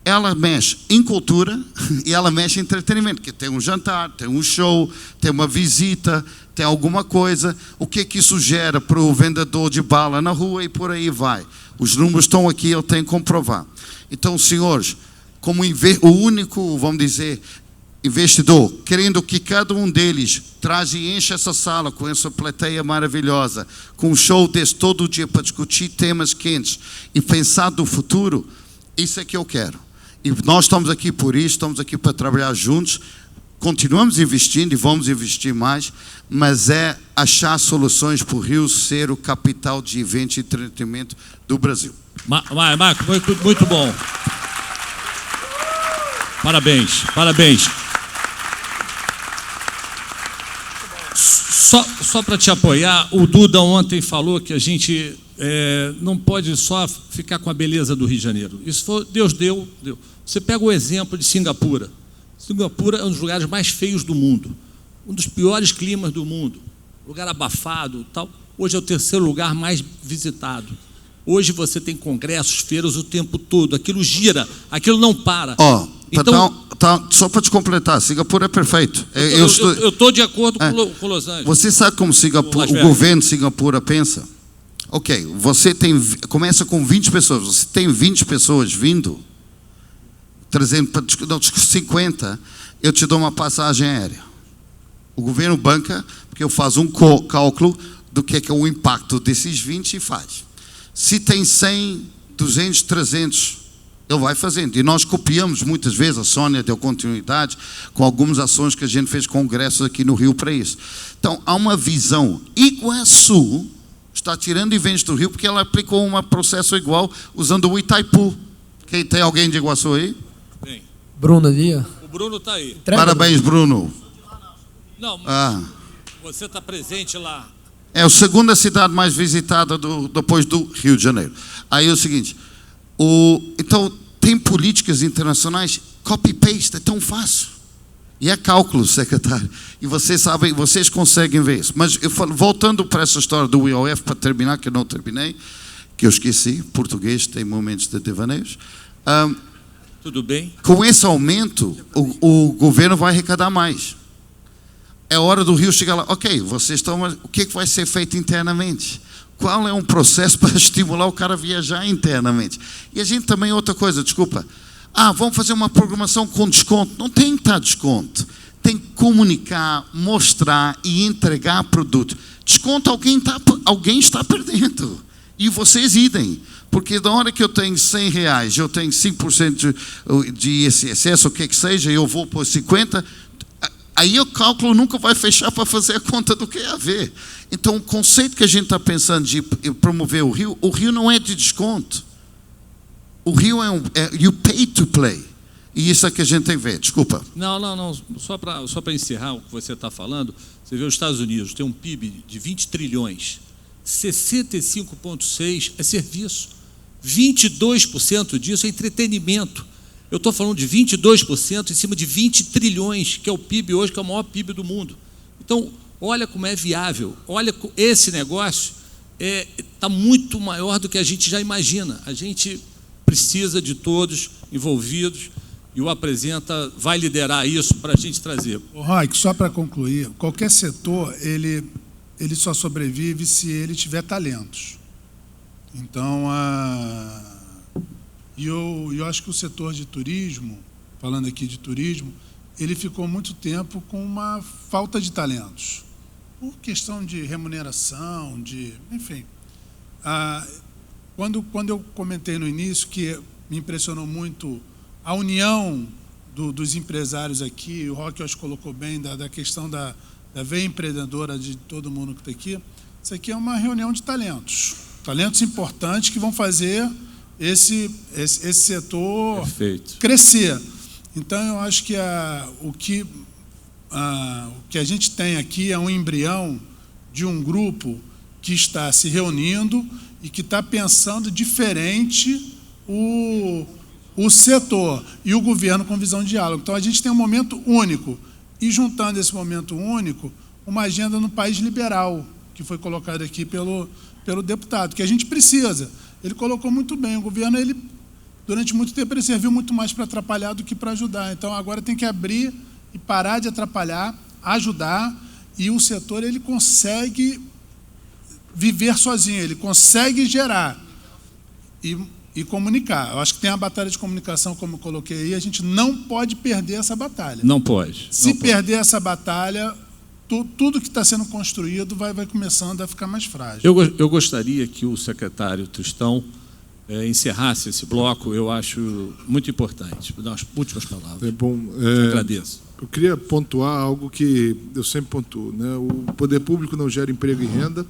ela mexe em cultura e ela mexe em entretenimento, que tem um jantar, tem um show, tem uma visita, tem alguma coisa. O que isso gera para o vendedor de bala na rua e por aí vai. Os números estão aqui, eu tenho que comprovar. Então, senhores, como o único, vamos dizer, investidor, querendo que cada um deles traz e enche essa sala com essa plateia maravilhosa, com um show desse todo dia para discutir temas quentes e pensar do futuro, isso é que eu quero. E nós estamos aqui por isso, estamos aqui para trabalhar juntos, continuamos investindo e vamos investir mais, mas é achar soluções para o Rio ser o capital de eventos e entretenimento do Brasil. Marco, muito bom. Parabéns. Só para te apoiar, o Duda ontem falou que a gente não pode só ficar com a beleza do Rio de Janeiro. Isso foi, Deus deu. Você pega o exemplo de Singapura. Singapura é um dos lugares mais feios do mundo, um dos piores climas do mundo, lugar abafado, tal. Hoje é o 3º lugar mais visitado. Hoje você tem congressos, feiras o tempo todo, aquilo gira, aquilo não para. Então, só para te completar, Singapura é perfeito. Eu estou de acordo com Los Angeles. Você sabe como o governo de Singapura pensa? Ok, você começa com 20 pessoas, você tem 20 pessoas vindo, trazendo para 50, eu te dou uma passagem aérea. O governo banca, porque eu faço um cálculo do que é o impacto desses 20 e faz. Se tem 100, 200, 300, ele vai fazendo. E nós copiamos muitas vezes, a Sônia deu continuidade com algumas ações que a gente fez congressos aqui no Rio para isso. Então, há uma visão. Iguaçu está tirando eventos do Rio porque ela aplicou um processo igual usando o Itaipu. Tem alguém de Iguaçu aí? Tem. Bruno ali. O Bruno está aí. Parabéns, Bruno. Não, você está presente lá. É a segunda cidade mais visitada depois do Rio de Janeiro. Aí é o seguinte, então tem políticas internacionais, copy-paste, é tão fácil. E é cálculo, secretário. E vocês sabem, vocês conseguem ver isso. Mas voltando para essa história do IOF, para terminar, que eu não terminei, que eu esqueci, português tem momentos de devaneios. Tudo bem. Com esse aumento, o governo vai arrecadar mais. É hora do Rio chegar lá. Ok, vocês estão... O que vai ser feito internamente? Qual é um processo para estimular o cara a viajar internamente? E a gente também, outra coisa, desculpa. Vamos fazer uma programação com desconto. Não tem que estar desconto. Tem que comunicar, mostrar e entregar produto. Desconto, alguém está perdendo. E vocês idem. Porque da hora que eu tenho R$100, eu tenho 5% de ISS, o que seja, eu vou por 50%, aí o cálculo nunca vai fechar para fazer a conta do que é a ver. Então, o conceito que a gente está pensando de promover o Rio não é de desconto. O Rio you pay to play. E isso é que a gente tem que ver. Desculpa. Não. Só para encerrar o que você está falando, você vê os Estados Unidos, tem um PIB de 20 trilhões, 65,6% é serviço, 22% disso é entretenimento. Eu estou falando de 22% em cima de 20 trilhões, que é o PIB hoje, que é o maior PIB do mundo. Então, olha como é viável, olha, esse negócio está muito maior do que a gente já imagina. A gente precisa de todos envolvidos e o Apresenta vai liderar isso para a gente trazer. Roque, só para concluir, qualquer setor, ele só sobrevive se ele tiver talentos. Então, eu acho que o setor de turismo, falando aqui de turismo, ele ficou muito tempo com uma falta de talentos. Por questão de remuneração, enfim. Quando eu comentei no início que me impressionou muito a união dos empresários aqui, o Roque acho que colocou bem, da questão da veia empreendedora de todo mundo que está aqui, isso aqui é uma reunião de talentos. Talentos importantes que vão fazer esse setor crescer. Então, eu acho que o que a gente tem aqui é um embrião de um grupo que está se reunindo e que está pensando diferente o setor e o governo com visão de diálogo. Então, a gente tem um momento único. E, juntando esse momento único, uma agenda no país liberal, que foi colocada aqui pelo deputado, que a gente precisa. Ele colocou muito bem. O governo, durante muito tempo, ele serviu muito mais para atrapalhar do que para ajudar. Então, agora tem que abrir e parar de atrapalhar, ajudar, e o setor ele consegue viver sozinho, ele consegue gerar e comunicar. Eu acho que tem a batalha de comunicação, como eu coloquei aí, a gente não pode perder essa batalha. Não pode. Se perder essa batalha, tudo que está sendo construído vai começando a ficar mais frágil. Eu gostaria que o secretário Tristão encerrasse esse bloco, eu acho muito importante. Vou dar umas últimas palavras. É bom. Agradeço. Eu queria pontuar algo que eu sempre pontuo, né? O poder público não gera emprego e renda,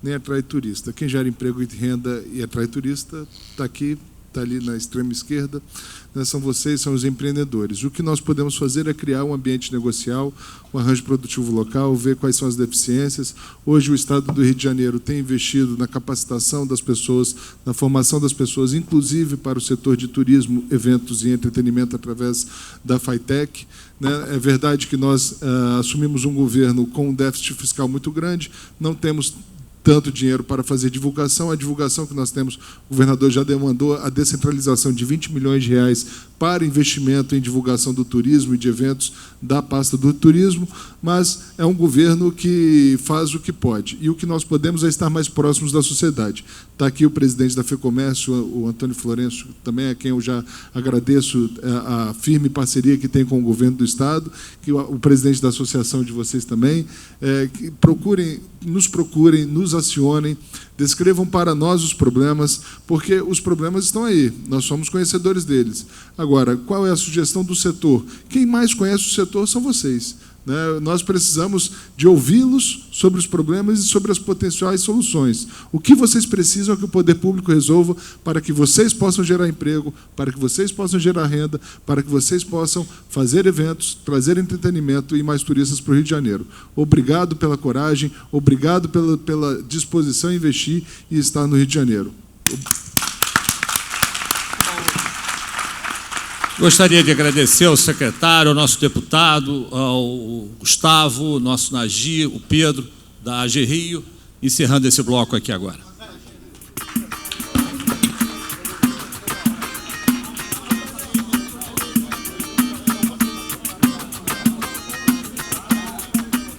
nem atrai turista. Quem gera emprego e renda e atrai turista está aqui, está ali na extrema esquerda, né? São vocês, são os empreendedores. O que nós podemos fazer é criar um ambiente negocial, um arranjo produtivo local, ver quais são as deficiências. Hoje o Estado do Rio de Janeiro tem investido na capacitação das pessoas, na formação das pessoas, inclusive para o setor de turismo, eventos e entretenimento através da FITEC. É verdade que nós assumimos um governo com um déficit fiscal muito grande, não temos tanto dinheiro para fazer divulgação. A divulgação que nós temos, o governador já demandou a descentralização de 20 milhões de reais para investimento em divulgação do turismo e de eventos da pasta do turismo, mas é um governo que faz o que pode. E o que nós podemos é estar mais próximos da sociedade. Está aqui o presidente da FEComércio, o Antônio Florencio, também a quem eu já agradeço a firme parceria que tem com o governo do Estado, que o presidente da associação de vocês também, que nos procurem, nos acionem, descrevam para nós os problemas, porque os problemas estão aí, nós somos conhecedores deles. Agora, qual é a sugestão do setor? Quem mais conhece o setor são vocês. Nós precisamos de ouvi-los sobre os problemas e sobre as potenciais soluções. O que vocês precisam é que o poder público resolva para que vocês possam gerar emprego, para que vocês possam gerar renda, para que vocês possam fazer eventos, trazer entretenimento e mais turistas para o Rio de Janeiro. Obrigado pela coragem, obrigado pela disposição a investir e estar no Rio de Janeiro. Gostaria de agradecer ao secretário, ao nosso deputado, ao Gustavo, nosso Nagi, o Pedro, da AG Rio, encerrando esse bloco aqui agora.